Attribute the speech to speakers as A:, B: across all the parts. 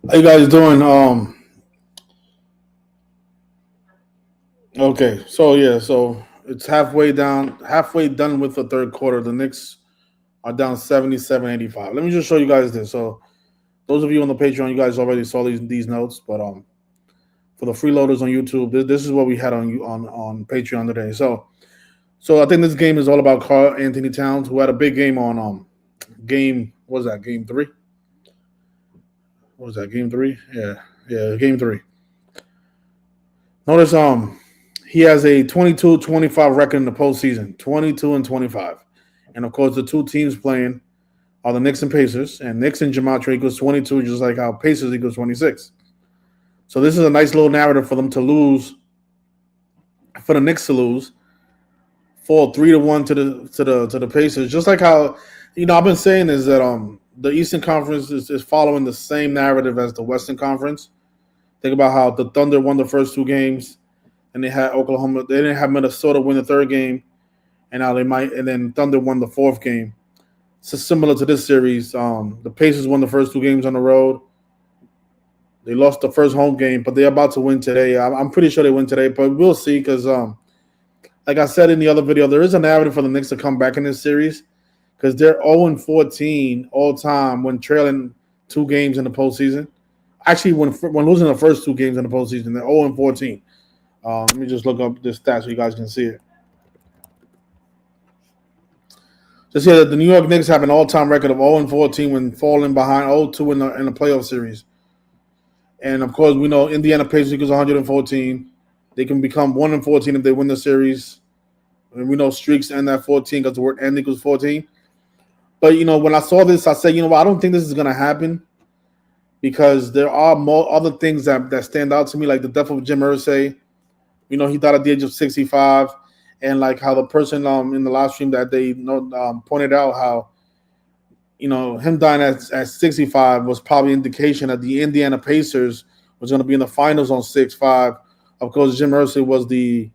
A: How you guys doing? Okay, so it's halfway done with the third quarter. The Knicks are down 77-85. Let me just show you guys this. So those of you on the Patreon, you guys already saw these notes, but for the freeloaders on YouTube, this is what we had on Patreon today. So I think this game is all about Karl Anthony Towns, who had a big game on game what was that game three? What was that game three? Yeah, game three. Notice he has a 22-25 record in the postseason, 22-25. And of course, the two teams playing are the Knicks and Pacers, and Knicks and Gematria equals 22, just like how Pacers equals 26. So this is a nice little narrative for them to lose, for the Knicks to lose, fall 3-1 to the Pacers. Just like how, I've been saying is that the Eastern Conference is following the same narrative as the Western Conference. Think about how the Thunder won the first two games, and they had Oklahoma. They didn't have Minnesota win the third game, and now they might. And then Thunder won the fourth game. So similar to this series, the Pacers won the first two games on the road. They lost the first home game, but they're about to win today. I'm pretty sure they win today, but we'll see because, like I said in the other video, there is a narrative for the Knicks to come back in this series because they're 0-14 all time when trailing two games in the postseason. Actually, when losing the first two games in the postseason, they're 0-14. Let me just look up this stat so you guys can see it. Just here that the New York Knicks have an all-time record of 0-14 when falling behind 0-2 in the playoff series. And of course, we know Indiana Pacers equals 114. They can become 1-14 if they win the series. And we know streaks end at 14 because the word end equals 14. But when I saw this, I said, I don't think this is gonna happen because there are more other things that stand out to me, like the death of Jim Irsay. He died at the age of 65, and like how the person in the live stream that they pointed out how him dying at 65 was probably indication that the Indiana Pacers was going to be in the finals on 6-5. Of course, Jim Irsay was the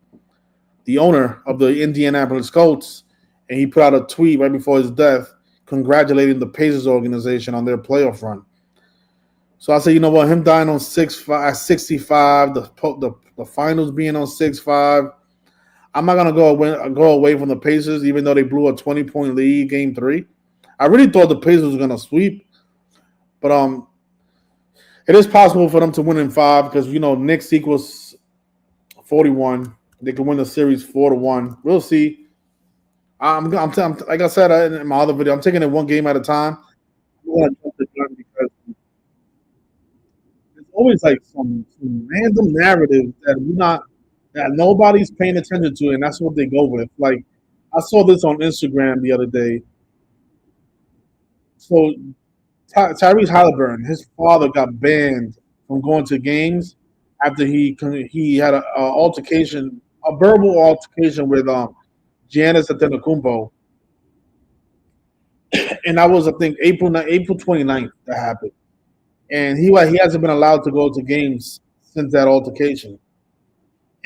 A: owner of the Indianapolis Colts, and he put out a tweet right before his death congratulating the Pacers organization on their playoff run. So I said, him dying on 6-5 at 65, the finals being on 6-5. I'm not gonna go away from the Pacers, even though they blew a 20-point lead game 3. I really thought the Pacers was gonna sweep, but it is possible for them to win in 5 because Knicks equals 41. They can win the series 4-1. We'll see. I'm like I said in my other video, I'm taking it one game at a time. I'm gonna jump the gun because there's always like some random narrative that nobody's paying attention to, and that's what they go with. Like I saw this on Instagram the other day. So Tyrese Haliburton, his father got banned from going to games after he had a verbal altercation with Giannis Antetokounmpo, and that was I think April 29th that happened, and he hasn't been allowed to go to games since that altercation.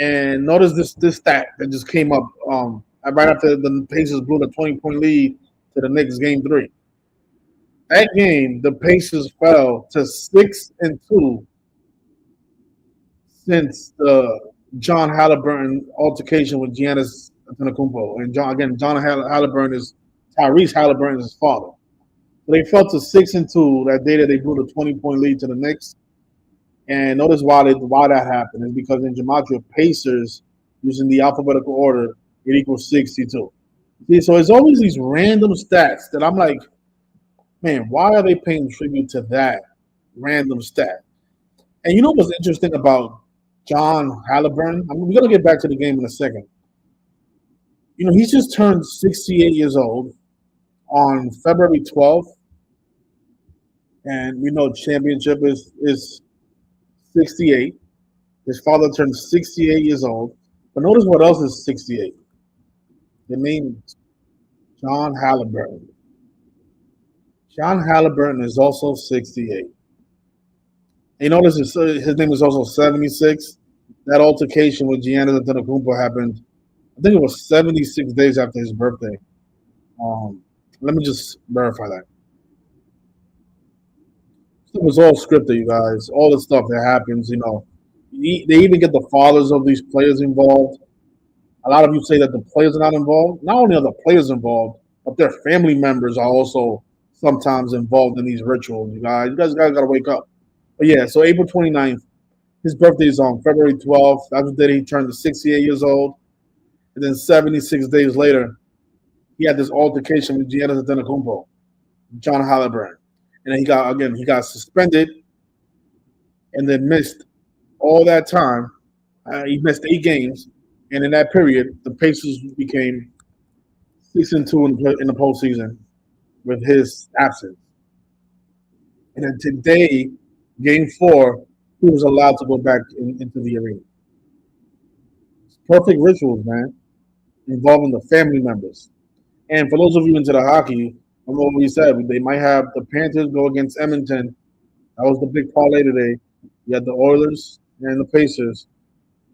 A: And notice this stat that just came up right after the Pacers blew the 20-point lead to the Knicks game 3. That game, the Pacers fell to 6-2 since the John Haliburton altercation with Giannis Antetokounmpo. And John Haliburton is Tyrese Haliburton's father. So they fell to 6-2 that day that they blew the 20-point lead to the Knicks. And notice why that happened is because in Gematria Pacers, using the alphabetical order, it equals 62. See, so it's always these random stats that I'm like, man, why are they paying tribute to that random stat? And you know what's interesting about John Haliburton? We're gonna get back to the game in a second. He's just turned 68 years old on February 12th, and we know championship is 68. His father turned 68 years old. But notice what else is 68. The name is John Haliburton. John Haliburton is also 68. And notice his name is also 76. That altercation with Giannis Antetokounmpo happened, I think it was 76 days after his birthday. Let me just verify that. It was all scripted, you guys. All the stuff that happens, they even get the fathers of these players involved. A lot of you say that the players are not involved. Not only are the players involved, but their family members are also sometimes involved in these rituals. You guys gotta wake up. But yeah, so April 29th, his birthday is on February 12th. That's the day he turned to 68 years old. And then 76 days later, he had this altercation with Giannis Antetokounmpo, John Haliburton. And then he got suspended and then missed all that time. He missed 8 games. And in that period, the Pacers became 6-2 in the postseason with his absence. And then today, Game 4, he was allowed to go back into the arena. It's perfect rituals, man, involving the family members. And for those of you into the hockey, I know what we said. They might have the Panthers go against Edmonton. That was the big parlay today. You had the Oilers and the Pacers.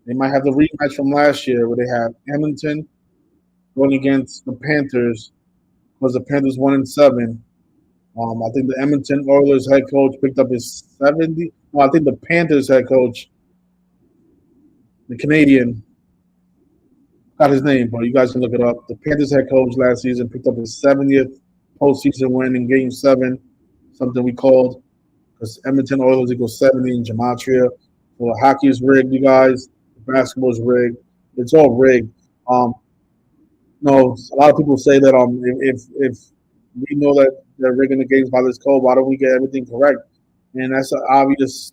A: They might have the rematch from last year where they had Edmonton going against the Panthers because the Panthers 1-7. I think the Edmonton Oilers head coach picked up his 70. Well, I think the Panthers head coach, the Canadian, got his name, but you guys can look it up. The Panthers head coach last season picked up his 70th postseason win in Game 7, something we called because Edmonton Oilers equals 70 in gematria. So the hockey is rigged, you guys. The basketball is rigged. It's all rigged. No, a lot of people say that if we know that they're rigging the games by this code, why don't we get everything correct? And that's an obvious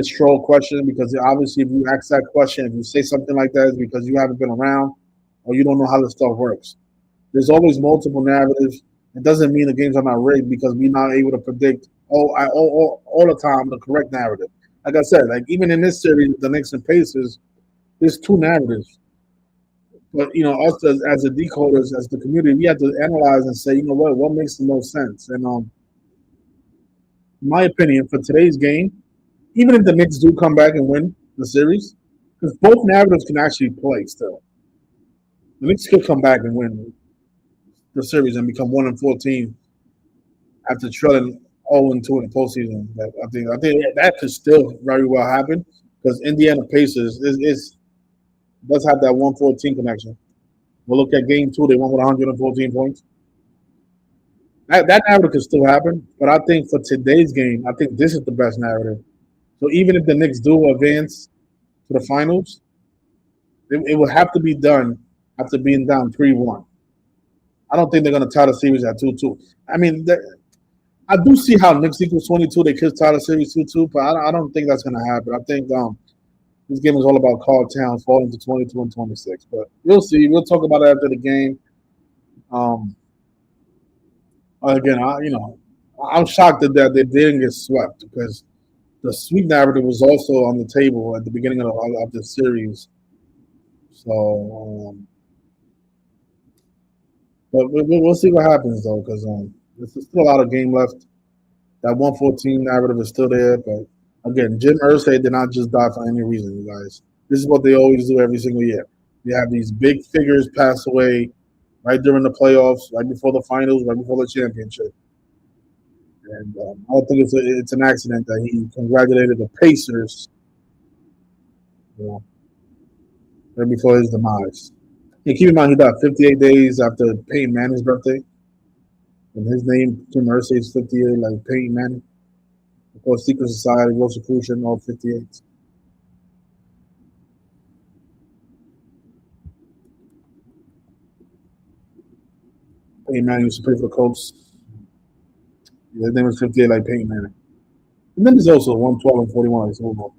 A: troll question because obviously if you ask that question, if you say something like that, it's because you haven't been around or you don't know how this stuff works. There's always multiple narratives. It doesn't mean the games are not rigged because we're not able to predict all the time the correct narrative. Like I said, like even in this series, the Knicks and Pacers, there's 2 narratives. But us as the decoders, as the community, we have to analyze and say, what makes the most sense. And in my opinion, for today's game, even if the Knicks do come back and win the series, because both narratives can actually play still. The Knicks could come back and win the series and become 1-14 after trailing 0-2 in the postseason. I think that could still very well happen because Indiana Pacers does have that 114 connection. We'll look at Game 2. They won with 114 points. That narrative could still happen, but I think for today's game, I think this is the best narrative. So even if the Knicks do advance to the finals, it will have to be done after being down 3-1. I don't think they're going to tie the series at 2-2. I mean, I do see how Knicks equals 22. They could tie the series 2-2, but I don't think that's going to happen. I think this game is all about Carl Towns falling to 22 and 26. But we'll see. We'll talk about it after the game. Again, I'm shocked that they didn't get swept because the sweep narrative was also on the table at the beginning of the series. So, but we'll see what happens though, because there's still a lot of game left. That 114 narrative is still there, but again, Jim Irsay did not just die for any reason, you guys. This is what they always do every single year. You have these big figures pass away right during the playoffs, right before the finals, right before the championship. And I don't think it's an accident that he congratulated the Pacers right before his demise. Yeah, keep in mind he died 58 days after Peyton Manning's birthday. And his name, Jim Irsay, is 58, like Peyton Manning. Of course, Secret Society, Rosicrucian, all 58. Peyton Manning used to play for the Colts. His name was 58 like Peyton Manning. And then there's also 112 and 41. So hold on.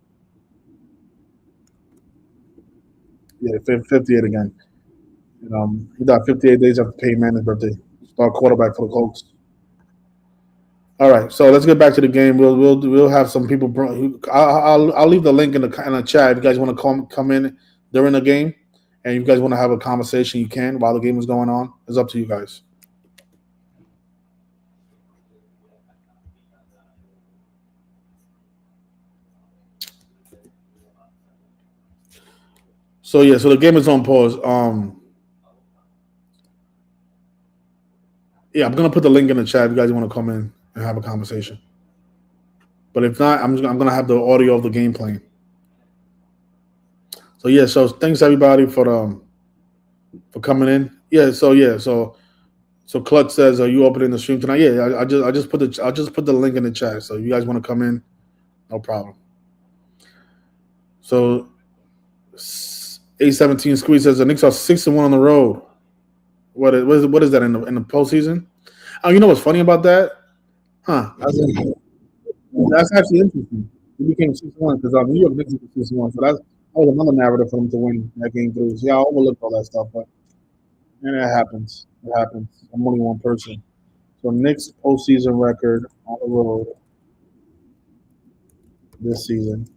A: Yeah, 58 again. And, he died 58 days after Peyton Manning's birthday. Star quarterback for the Colts. All right, so let's get back to the game. We'll have some people. I'll leave the link in the chat if you guys want to come in during the game, and if you guys want to have a conversation, you can while the game is going on. It's up to you guys. So yeah, so the game is on pause. Yeah, I'm gonna put the link in the chat if you guys want to come in and have a conversation. But if not, I'm gonna have the audio of the game playing. So yeah, so thanks everybody for coming in. So Clutch says, "Are you opening the stream tonight?" Yeah, I just put the link in the chat. So if you guys want to come in, no problem. So A17 Squeeze says the Knicks are 6-1 on the road. What is that in the postseason? Oh, you know what's funny about that? Huh? That's actually interesting. It became 6-1 because New York Knicks was 6-1. So that was another narrative for them to win that game through. So yeah, I overlooked all that stuff, but it happens. It happens. I'm only one person. So Knicks postseason record on the road this season.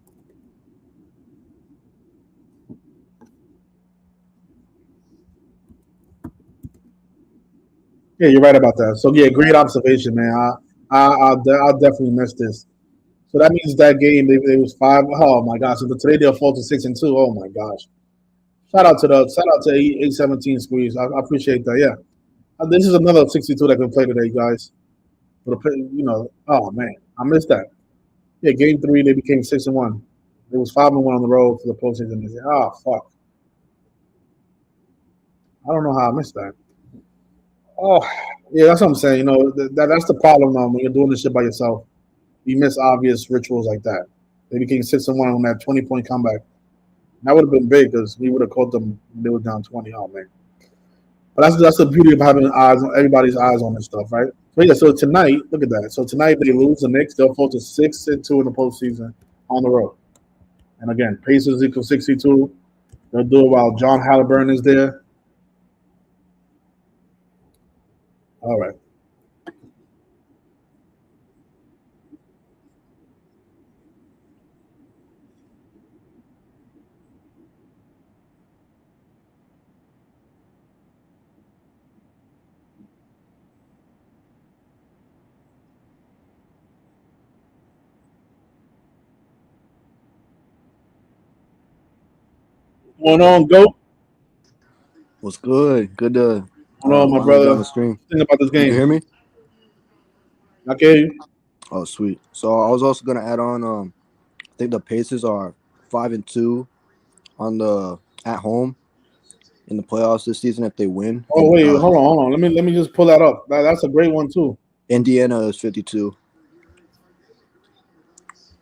A: Yeah, you're right about that. So yeah, great observation, man. I'll definitely miss this. So that means that game they was 5. Oh my gosh! So today they'll fall to 6-2. Oh my gosh! Shout out to A17 Squeeze. I appreciate that. Yeah, this is another 62 that can play today, guys. But oh man, I missed that. Yeah, game 3 they became 6-1. It was 5-1 on the road for the postseason. They said, oh fuck! I don't know how I missed that. Oh yeah, that's what I'm saying. That's the problem when you're doing this shit by yourself. You miss obvious rituals like that. They became 6-1 on that 20-point comeback. That would have been big because we would have caught them when they were down 20. Oh man. But that's the beauty of having everybody's eyes on this stuff, right? So yeah, so tonight, look at that. So tonight they lose the Knicks, they'll fall to 6-2 in the postseason on the road. And again, Pacers equal 62. They'll do it while John Haliburton is there. All right. What's going on, Goat?
B: What's good? Good to
A: What's on, my
B: finally be on
A: brother?
B: the stream.
A: Think about this game.
B: You hear me?
A: I can hear you.
B: Oh, sweet. So I was also gonna add on. I think the Pacers are 5-2 on the at home in the playoffs this season if they win.
A: Oh wait, hold on. Let me just pull that up. That's a great one too.
B: Indiana is 52.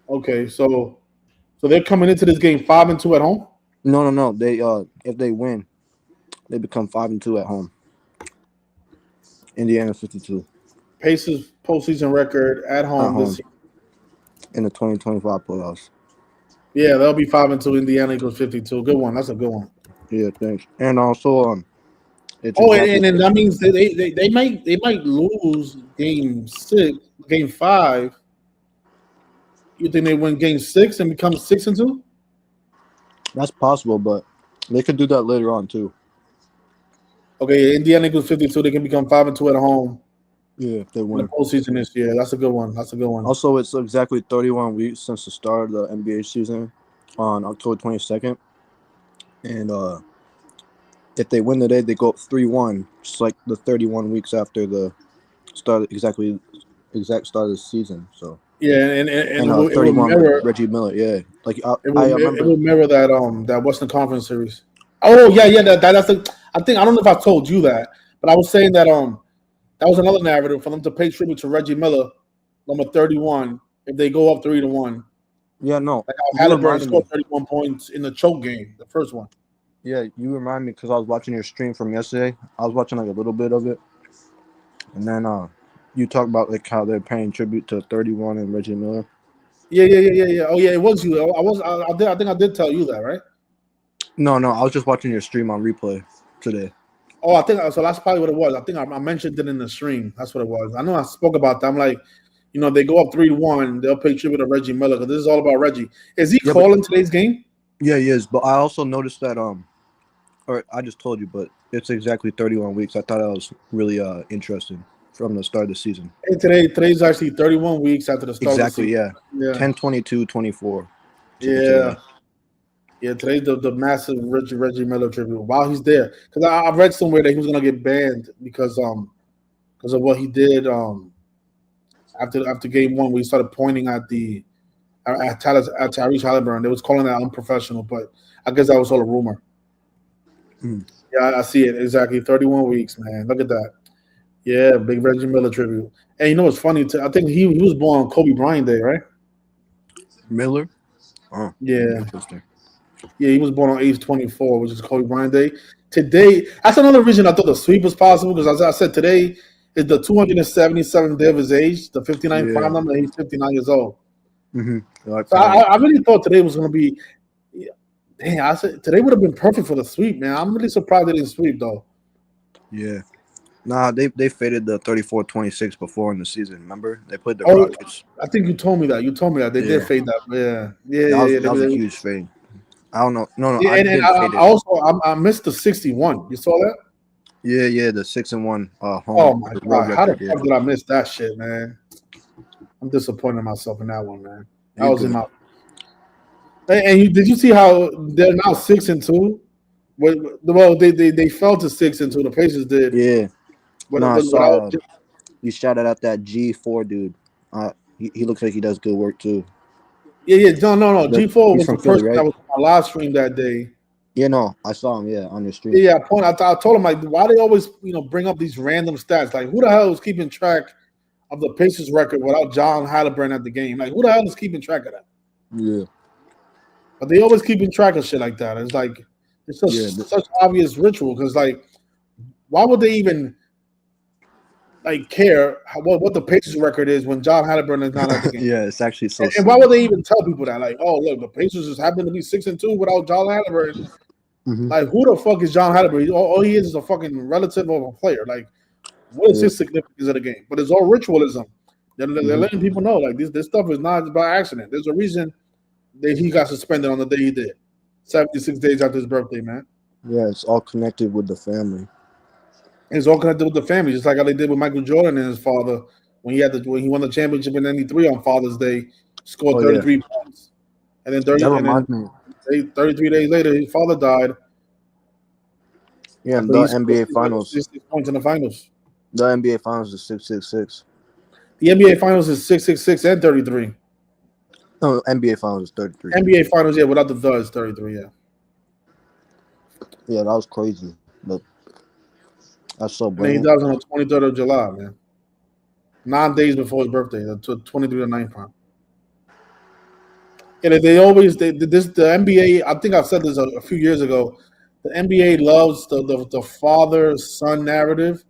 A: Okay, so they're coming into this game 5-2 at home.
B: No. They if they win, they become 5-2 at home. Indiana 52.
A: Pacers postseason record at home this season.
B: In the 2025 playoffs.
A: Yeah, they'll be 5-2. Indiana equals 52. Good one. That's a good one.
B: Yeah, thanks. And also
A: and that means they might lose game 5. You think they win game 6 and become 6-2?
B: That's possible, but they could do that later on too.
A: Okay, Indiana equals 52. They can become 5-2 at home.
B: Yeah, if they win
A: in the postseason this year. That's a good one.
B: Also, it's exactly 31 weeks since the start of the NBA season on October 22nd. And if they win today, they go up 3-1, just like the 31 weeks after the exact start of the season. So
A: yeah, and
B: 31
A: mirror
B: Reggie Miller. Yeah, like
A: I remember it will mirror that Western Conference series. Oh yeah. That's I don't know if I told you that, but I was saying that that was another narrative for them to pay tribute to Reggie Miller, number 31, if they go up 3-1.
B: Yeah, no.
A: Like Haliburton scored 31 points in the choke game, the first one.
B: Yeah, you remind me because I was watching your stream from yesterday. I was watching like a little bit of it, and then you talk about like how they're paying tribute to 31 and Reggie Miller.
A: Yeah. Oh yeah, it was you. I think I did tell you that, right?
B: No. I was just watching your stream on replay today.
A: Oh, I think so. That's probably what it was. I think I mentioned it in the stream. That's what it was. I know I spoke about that. I'm like, they go up 3-1, they'll pay tribute to Reggie Miller because this is all about Reggie. Is he calling today's game?
B: Yeah, he is. But I also noticed that or I just told you, but it's exactly 31 weeks. I thought that was really interesting from the start of the season.
A: And today's actually 31 weeks after the start of the season.
B: Exactly, yeah. 10/22/24.
A: Yeah. Yeah, today's the massive Reggie Miller tribute while he's there. Because I read somewhere that he was gonna get banned because of what he did after game one, we started pointing at Tyrese Haliburton. They was calling that unprofessional, but I guess that was all a rumor.
B: Mm.
A: Yeah, I see it exactly. 31 weeks, man. Look at that. Yeah, big Reggie Miller tribute. And you know what's funny? I think he was born on Kobe Bryant Day, right?
B: Miller. Oh,
A: Yeah,
B: interesting.
A: yeah, he was born on age 24, which is Kobe Bryant Day. Today, that's another reason I thought the sweep was possible because as I said, today is the 277th day of his age, the 59 prime
B: Yeah.
A: number. And he's 59 years old.
B: Like
A: So I really thought today was going to be. Damn, I said today would have been perfect for the sweep, man. I'm really surprised they didn't sweep though.
B: Yeah. Nah, they faded the 34-26 before in the season. Remember, they played the
A: Oh,
B: Rockets.
A: I think you told me that. You told me that they did
B: Yeah.
A: fade that. Yeah.
B: That was a huge fade. I don't know. No,
A: Yeah,
B: I
A: and
B: didn't
A: I
B: fade it.
A: also I missed the 61. You saw that?
B: Yeah, the 6-1 home.
A: Oh my
B: the road
A: god! How the
B: record,
A: fuck did I miss that shit, man? I'm disappointed in myself in that one, man. That
B: You
A: was in
B: good.
A: my. Did you see how they're now 6-2? Well, they fell to 6-2. The Pacers did.
B: Yeah.
A: But,
B: No, I
A: but
B: saw you shouted out that G4 dude. He looks like he does good work too.
A: yeah. No. G4
B: He's
A: was the
B: from Philly,
A: person
B: right?
A: that was on my live stream that day.
B: Yeah, no, I saw him. Yeah, on your stream.
A: Yeah, I told him like, why they always bring up these random stats? Like, who the hell is keeping track of the Pacers record without John Haliburton at the game? Like, who the hell is keeping track of that?
B: Yeah.
A: But they always keeping track of shit like that. It's like it's such obvious ritual because like, why would they even like care what the Pacers record is when John Haliburton is not at the game?
B: Yeah, it's actually so.
A: And why would they even tell people that? Like, oh look, the Pacers just happen to be 6-2 without John Haliburton. Like, who the fuck is John Haliburton? All he is a fucking relative of a player. Like, what is his significance of the game? But it's all ritualism. They're letting people know like this stuff is not by accident. There's a reason that he got suspended on the day he did. 76 days after his birthday, man.
B: Yeah, it's all connected with the family.
A: It's all connected with the family, just like how they did with Michael Jordan and his father when he won the championship in '93 on Father's Day, scored 33 points, and then 33 days later his father died.
B: Yeah, and the NBA Finals.
A: 66 points in the finals.
B: The NBA Finals is 666.
A: The NBA Finals is 666 and 33.
B: No, NBA Finals is 33.
A: NBA Finals, yeah, without the is 33, yeah.
B: Yeah, that was crazy, but that's so
A: And
B: brilliant.
A: he dies on the 23rd of July, man. 9 days before his birthday, the 23 to 9 prime. And the NBA. I think I've said this a few years ago. The NBA loves the father-son narrative.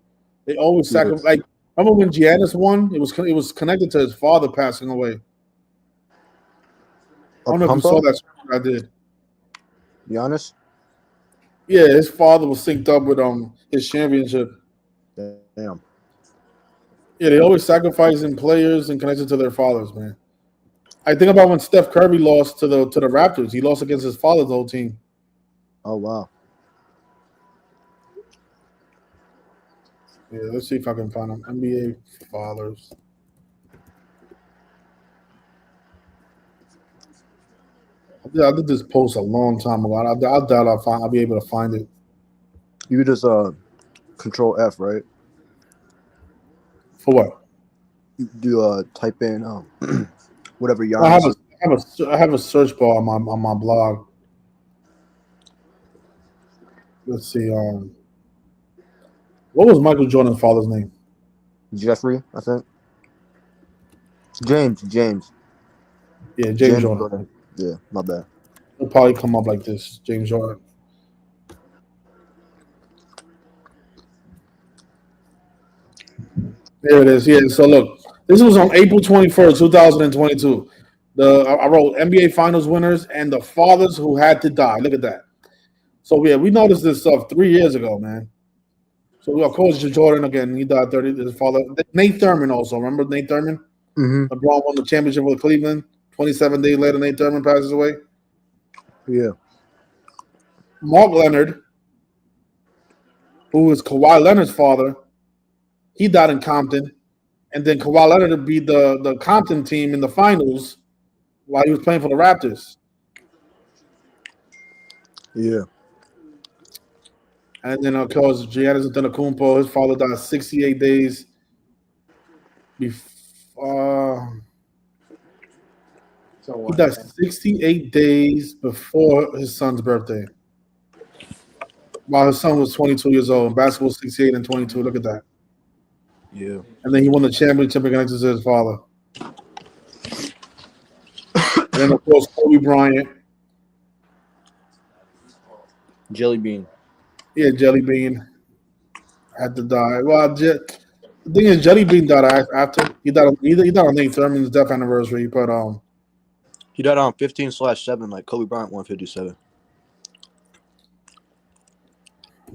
A: They always sacrifice. Like, remember when Giannis won? It was connected to his father passing away. I don't know if you saw that. I did.
B: Giannis?
A: Yeah, his father was synced up with his championship.
B: Damn.
A: Yeah, they always sacrificing players and connected to their fathers, man. I think about when Steph Curry lost to the Raptors. He lost against his father's whole team.
B: Oh wow.
A: Yeah, let's see if I can find them. NBA fathers. I did this post a long time ago. I doubt I'll be able to find it.
B: You just Control F, right?
A: For what?
B: Do type in whatever Giannis.
A: I have a search bar on my blog. Let's see. What was Michael Jordan's father's name?
B: Jeffrey, I think. James.
A: Yeah, James Jordan.
B: Yeah, my bad.
A: It'll probably come up like this, James Jordan. There it is. Yeah. So look, this was on April 21st, 2022. I wrote NBA Finals winners and the fathers who had to die. Look at that. So yeah, we noticed this stuff 3 years ago, man. So of course Jordan again, he died 30. His father, Nate Thurman, also remember Nate Thurman?
B: Mm-hmm.
A: LeBron won the championship with Cleveland. 27 days later, Nate Thurman passes away.
B: Yeah.
A: Mark Leonard, who is Kawhi Leonard's father, he died in Compton. And then Kawhi Leonard beat the Compton team in the finals while he was playing for the Raptors.
B: Yeah.
A: And then, of course, Giannis Antetokounmpo, his father died 68 days before. He died 68 days before his son's birthday. While his son was 22 years old. Basketball 68 and 22. Look at that.
B: Yeah.
A: And then he won the championship against his father. And then, of course, Kobe Bryant.
B: Jelly bean.
A: Yeah, Jelly Bean had to die. Well, the thing is, Jelly Bean died after. He died on Nate Thurman's death anniversary. But
B: He died on 15/7, like Kobe Bryant 157.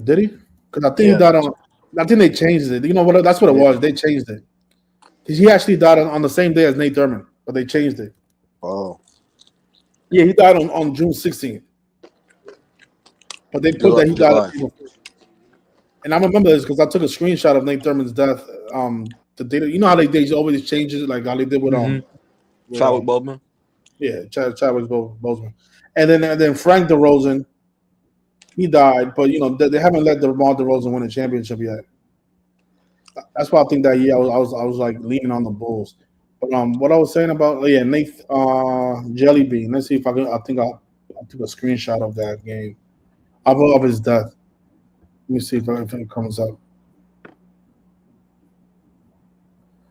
A: did he? Because I think he died on. I think they changed it. You know what? That's what it was. They changed it. He actually died on the same day as Nate Thurman, but they changed it.
B: Oh.
A: Yeah, he died on June 16th. But they put that he died. And I remember this because I took a screenshot of Nate Thurman's death. The data, you know how they always change it, like how they did with
B: Chadwick Boseman.
A: Yeah, Chadwick Boseman. And then Frank DeRozan, he died, but you know they haven't let DeMar DeRozan win a championship yet. That's why I think that year I was like leaning on the Bulls. But what I was saying about Nate Jelly Bean. Let's see if I think I took a screenshot of that game. Of his death. Let me see if it comes up.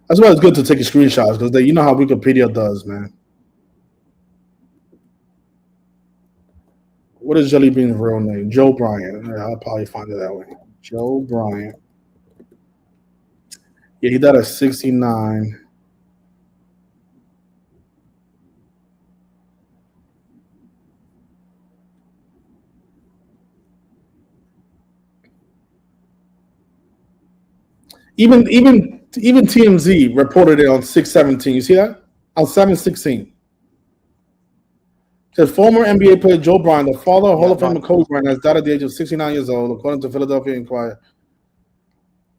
A: That's why it's good to take screenshots because you know how Wikipedia does, man. What is Jelly Bean's real name? Joe Bryant. Yeah, I'll probably find it that way. Joe Bryant. Yeah, he died at 69. Even TMZ reported it on 6/17. You see that? On 7/16. Says former NBA player Joe Bryant, the father of Hall of Famer Kobe Bryant, has died at the age of 69 years old, according to Philadelphia Inquirer.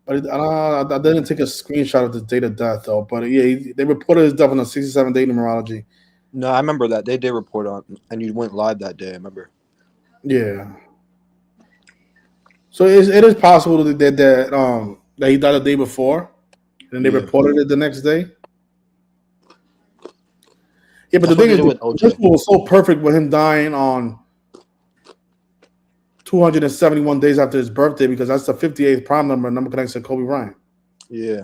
A: But I didn't take a screenshot of the date of death, though. But yeah, they reported his death on a 67-day numerology.
B: No, I remember that. They did report on, and you went live that day, I remember.
A: Yeah. So it is possible that he died the day before, and they reported it the next day. Yeah, but the thing is, this was so perfect with him dying on 271 days after his birthday because that's the 58th prime number connects to Kobe Bryant.
B: Yeah.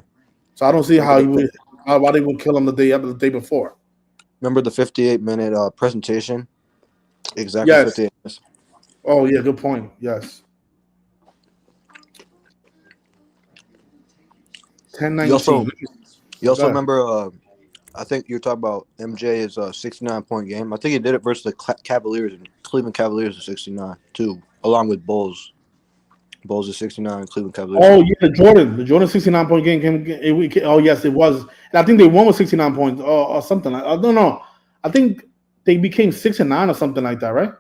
A: So I don't see why they would kill him the day before.
B: Remember the 58-minute presentation? Exactly.
A: Yes.
B: 58 minutes.
A: Oh yeah, good point. Yes. 10-19.
B: You also remember? I think you're talking about MJ's 69-point game. I think he did it versus the Cavaliers and Cleveland Cavaliers at 69 too, along with Bulls. Bulls at 69, Cleveland Cavaliers.
A: Oh yeah, the Jordan 69-point game came. Oh yes, it was. And I think they won with 69 points or something. I don't know. I think they became 6-9 or something like that, right?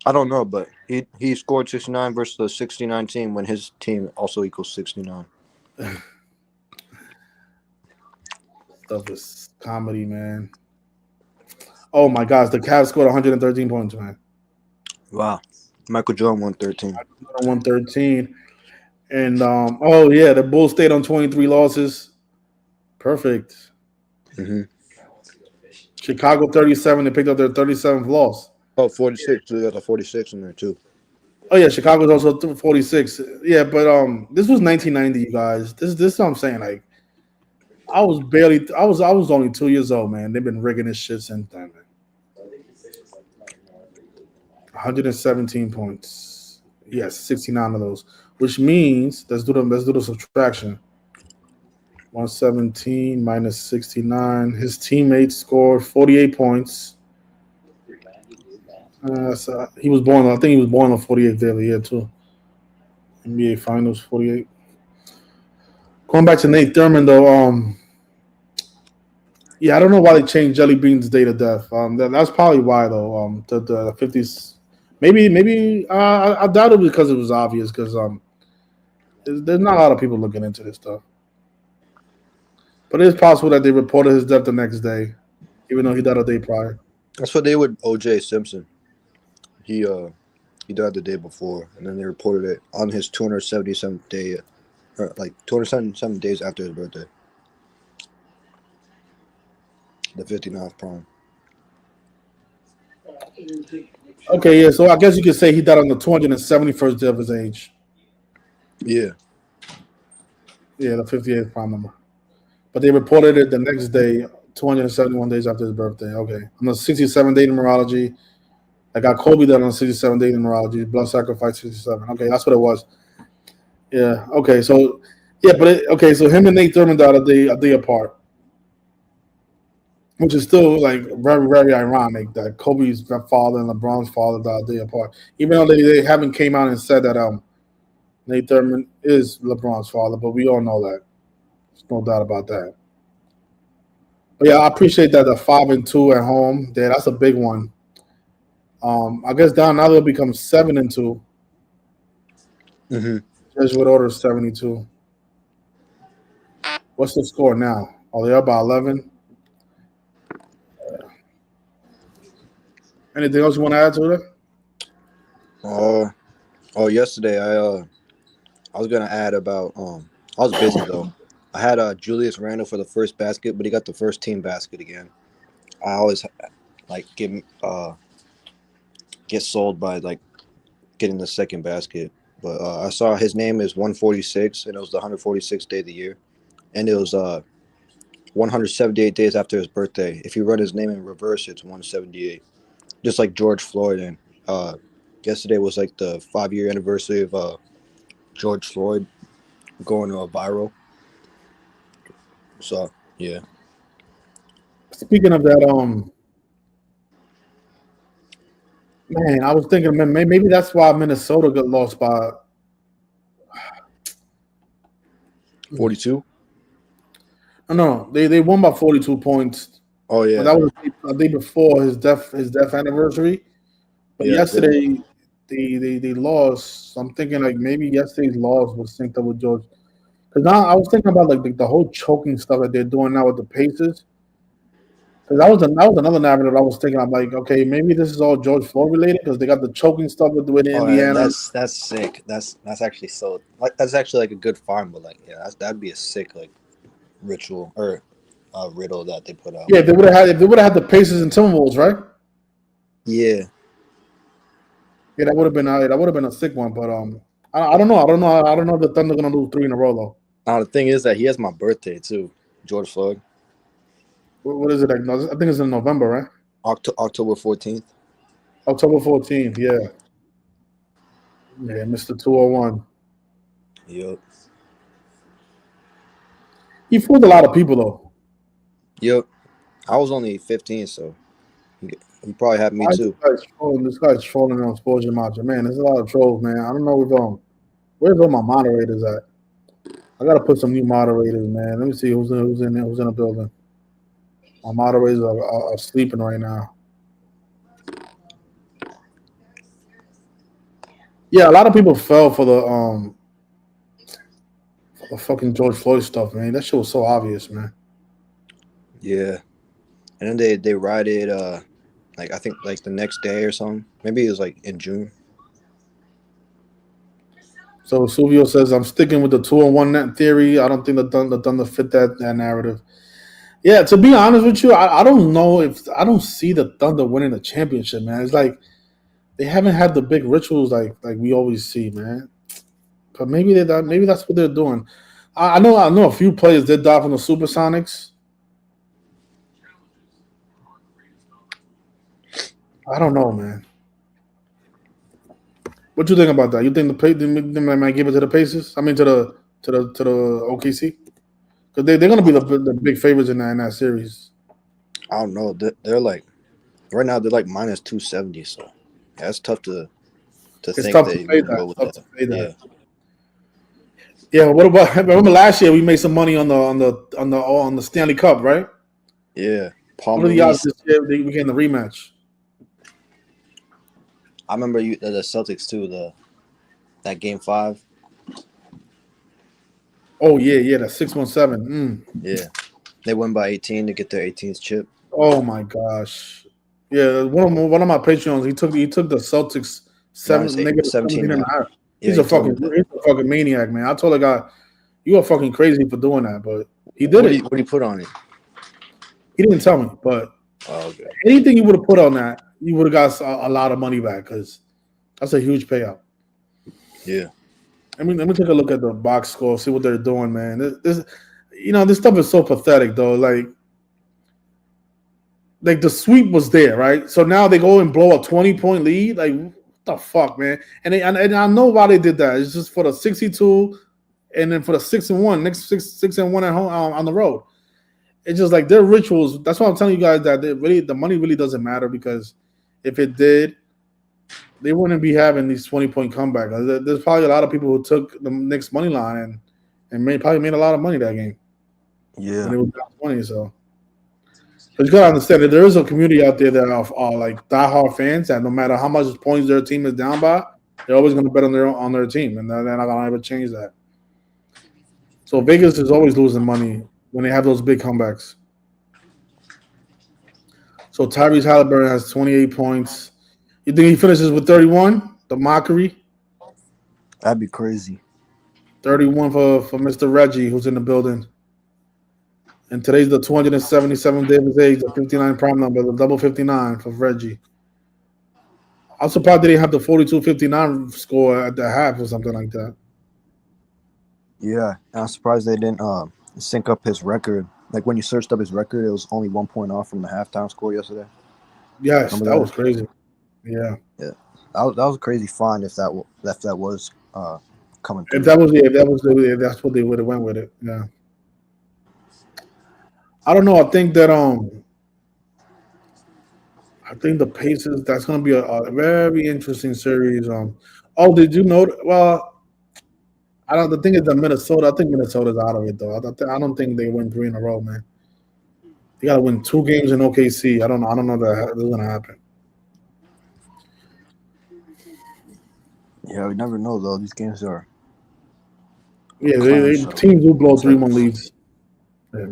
B: I don't know, but he scored 69 versus the 69 team when his team also equals 69.
A: Stuff is comedy, man. Oh my gosh, the Cavs scored 113 points, man.
B: Wow. Michael Jordan 113.
A: 113. And the Bulls stayed on 23 losses. Perfect.
B: Mm-hmm.
A: Chicago 37. They picked up their 37th loss.
B: Oh, 46. So they got the 46 in there too.
A: Oh yeah, Chicago's also 46. Yeah, but this was 1990, you guys. This is what I'm saying. Like, I was only 2 years old, man. They've been rigging this shit since then, man. 117 points. Yes, 69 of those. Which means let's do the subtraction. 117 minus 69. His teammates scored 48 points. He was born. I think he was born on 48th day of the year too. NBA Finals 48. Going back to Nate Thurman though, yeah, I don't know why they changed Jelly Bean's date of death. That's probably why though. The 50s, maybe I doubt it because it was obvious because there's not a lot of people looking into this stuff. But it's possible that they reported his death the next day, even though he died a day prior.
B: That's what they would O.J. Simpson. He died the day before, and then they reported it on his 277th day, or like 277 days after his birthday. The 59th prime.
A: Okay, yeah. So I guess you could say he died on the 271st day of his age.
B: Yeah.
A: Yeah, the 58th prime number. But they reported it the next day, 271 days after his birthday. Okay. On the 67th day in numerology, I got Kobe died on the 67th day in numerology, blood sacrifice 67. Okay, that's what it was. Yeah. Okay. So, yeah, okay. So him and Nate Thurman died a day apart, which is still like very, very ironic that Kobe's father and LeBron's father died a day apart, even though they haven't came out and said that Nate Thurman is LeBron's father, but we all know that. There's no doubt about that. But yeah, I appreciate that the 5-2 at home. Yeah, that's a big one. I guess down now they'll become 7-2.
B: Mm-hmm.
A: Jesuit order 72. What's the score now? Oh, they're up by 11. Anything else you want to add to it?
B: Yesterday I was gonna add about I was busy though. I had Julius Randle for the first basket, but he got the first team basket again. I always like get sold by like getting the second basket, but I saw his name is 146, and it was the 146th day of the year, and it was 178 days after his birthday. If you run his name in reverse, it's 178, just like George Floyd. And yesterday was like the 5-year anniversary of George Floyd going viral. So yeah.
A: Speaking of that, man, I was thinking, man, maybe that's why Minnesota got lost by
B: 42.
A: No, they won by 42 points.
B: Oh yeah.
A: But that was a day before his death anniversary. But
B: Yeah,
A: yesterday they lost. So I'm thinking like maybe yesterday's loss was synced up with George. Because now I was thinking about like the whole choking stuff that they're doing now with the Pacers. Because that was another narrative I was thinking. I'm like, okay, maybe this is all George Floyd related because they got the choking stuff with Indiana.
B: That's sick. That's actually so like that's actually like a good farm, but like yeah, that'd be a sick like ritual or riddle that they put out.
A: Yeah, if they would have had the Pacers and Timberwolves, right?
B: Yeah.
A: Yeah, that would have been a sick one. But I don't know. I don't know if the Thunder gonna lose 3 in a row though.
B: Now the thing is that he has my birthday too, George Floyd.
A: What is it? Like, I think it's in November, right?
B: October 14th.
A: October 14th. Yeah. Yeah, Mr. 201.
B: Yep.
A: He fooled a lot of people though.
B: Yep. I was only 15, so he probably had me too.
A: This guy's trolling on Sports Macho. Man, there's a lot of trolls, man. I don't know where's all my moderators at. I gotta put some new moderators, man. Let me see who's in the building. My moderators are sleeping right now. Yeah, a lot of people fell for the fucking George Floyd stuff, man. That shit was so obvious, man.
B: Yeah. And then they rioted like I think like the next day or something. Maybe it was like in June.
A: So Silvio says I'm sticking with the 2-1 net theory. I don't think the Thunder fit that narrative. Yeah, to be honest with you, I don't know I don't see the Thunder winning the championship, man. It's like they haven't had the big rituals like we always see, man. But maybe that's what they're doing. I know a few players did die from the Supersonics. I don't know, man. What you think about that? You think they might give it to the Pacers? I mean, to the OKC, because they're gonna be the big favorites in that series.
B: I don't know. They're like right now they're like minus 270. So that's tough to think
A: tough
B: that
A: to
B: you're
A: say
B: gonna go with that. Yeah.
A: Yeah. What about? Remember last year we made some money on the Stanley Cup, right?
B: Yeah.
A: What are the odds this year we getting the rematch?
B: I remember the Celtics too. That game 5.
A: Oh yeah, the 6-1-7.
B: Yeah, they won by 18 to get their 18th chip.
A: Oh my gosh. Yeah, one of my Patreons, he took the Celtics -17.5. He's a fucking maniac, man. I told the guy, you are fucking crazy for doing that, but he did it.
B: What do you put on it?
A: He didn't tell me, but
B: Okay.
A: anything you would have put on that, you would have got a lot of money back because that's a huge payout.
B: Yeah.
A: Let me take a look at the box score, see what they're doing, man. This stuff is so pathetic, though. Like the sweep was there, right? So now they go and blow a 20-point lead. Like, what the fuck, man? And I know why they did that. It's just for the 62, and then for the 6-1, next 6-1 at home on the road. It's just like their rituals. That's why I'm telling you guys that the money really doesn't matter, because if it did, they wouldn't be having these 20-point comebacks. There's probably a lot of people who took the Knicks money line and probably made a lot of money that game.
B: Yeah.
A: When it was down 20, so. But you gotta understand that there is a community out there that are like diehard fans that no matter how much points their team is down by, they're always going to bet on their team, and they're not going to ever change that. So Vegas is always losing money when they have those big comebacks. So Tyrese Haliburton has 28 points. You think he finishes with 31? The mockery?
B: That'd be crazy.
A: 31 for Mr. Reggie, who's in the building. And today's the 277th day of his age, the 59 prime number, the double 59 for Reggie. I'm surprised they didn't have the 42-59 score at the half or something like that.
B: Yeah, and I'm surprised they didn't sync up his record. Like when you searched up his record, it was only 1 point off from the halftime score yesterday.
A: Yes, that was crazy. Yeah,
B: that was a crazy find if that was coming through.
A: That's what they would have went with it. Yeah, I don't know. I think that the Pacers. That's going to be a very interesting series. Did you know? Well, I don't. The thing is that Minnesota. I think Minnesota's out of it though. I don't think they win 3 in a row, man. They got to win 2 games in OKC. I don't know that this is going to happen.
B: Yeah, we never know though. These games are.
A: Yeah, teams do blow 3-1 leads. Yeah.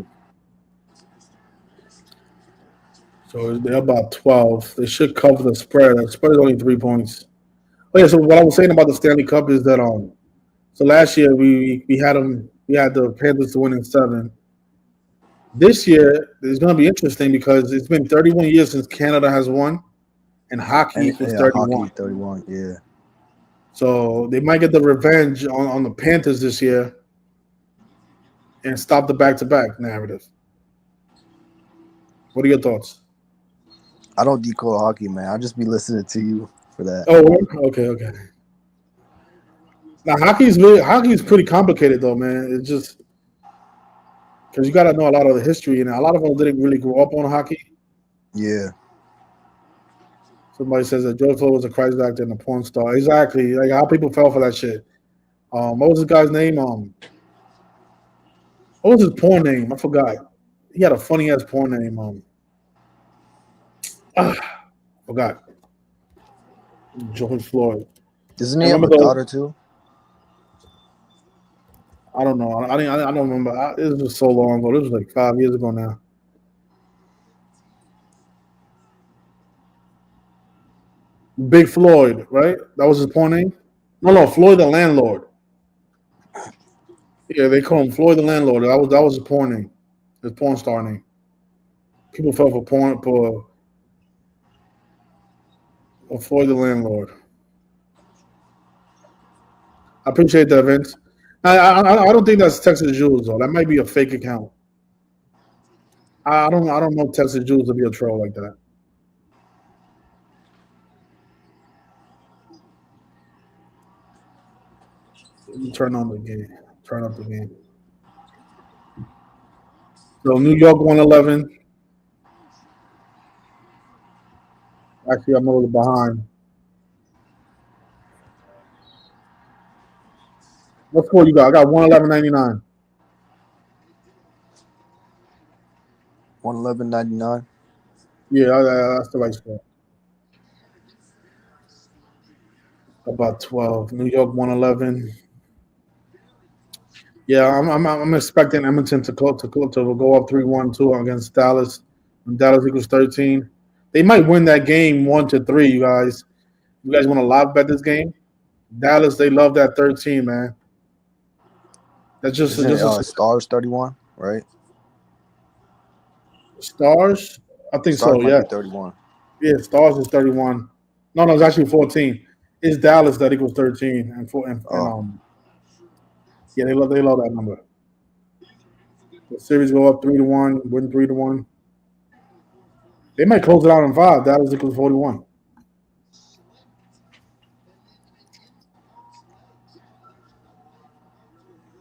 A: So they're about 12. They should cover the spread. The spread is only 3 points. Oh yeah. So what I was saying about the Stanley Cup is that so last year we had the Panthers to win in 7. This year it's going to be interesting because it's been 31 years since Canada has won, and hockey equals 31.
B: Hockey 31. Yeah.
A: So they might get the revenge on the Panthers this year and stop the back-to-back narrative. What are your thoughts?
B: I don't decode hockey, man. I'll just be listening to you for that.
A: Oh, okay. Now hockey is pretty complicated though, man. It's just because you got to know a lot of the history, and a lot of them didn't really grow up on hockey.
B: Yeah.
A: Somebody says that George Floyd was a Christ actor and a porn star. Exactly, like how people fell for that shit. What was this guy's name? What was his porn name? I forgot. He had a funny ass porn name. Forgot. George Floyd.
B: Doesn't he have a daughter too?
A: I don't know. I don't remember. This was so long ago. This was like 5 years ago now. Big Floyd, right? That was his porn name? No, Floyd the Landlord. Yeah, they call him Floyd the Landlord. That was his porn name. His porn star name. People fell for porn for Floyd the Landlord. I appreciate that, Vince. I don't think that's Texas Jules though. That might be a fake account. I don't know Texas Jules to be a troll like that. Turn up the game. So New York 111. Actually, I'm a little behind. What score you got? I got 111.99.
B: 111.99.
A: Yeah, that's the right score. About 12. New York 111. Yeah, I'm expecting Edmonton to go up 3-1 too against Dallas. When Dallas equals 13. They might win that game 1-3, you guys. You guys want to live bet this game? Dallas, they love that 13, man. That's just
B: Stars 31, right?
A: Stars, I think
B: Stars
A: so.
B: might
A: Yeah,
B: be 31.
A: yeah. Stars is 31. No, it's actually 14. It's Dallas that equals 13, and
B: Oh,
A: yeah, they love that number. The series go up 3-1, win 3-1. They might close it out in 5. Dallas equals 41.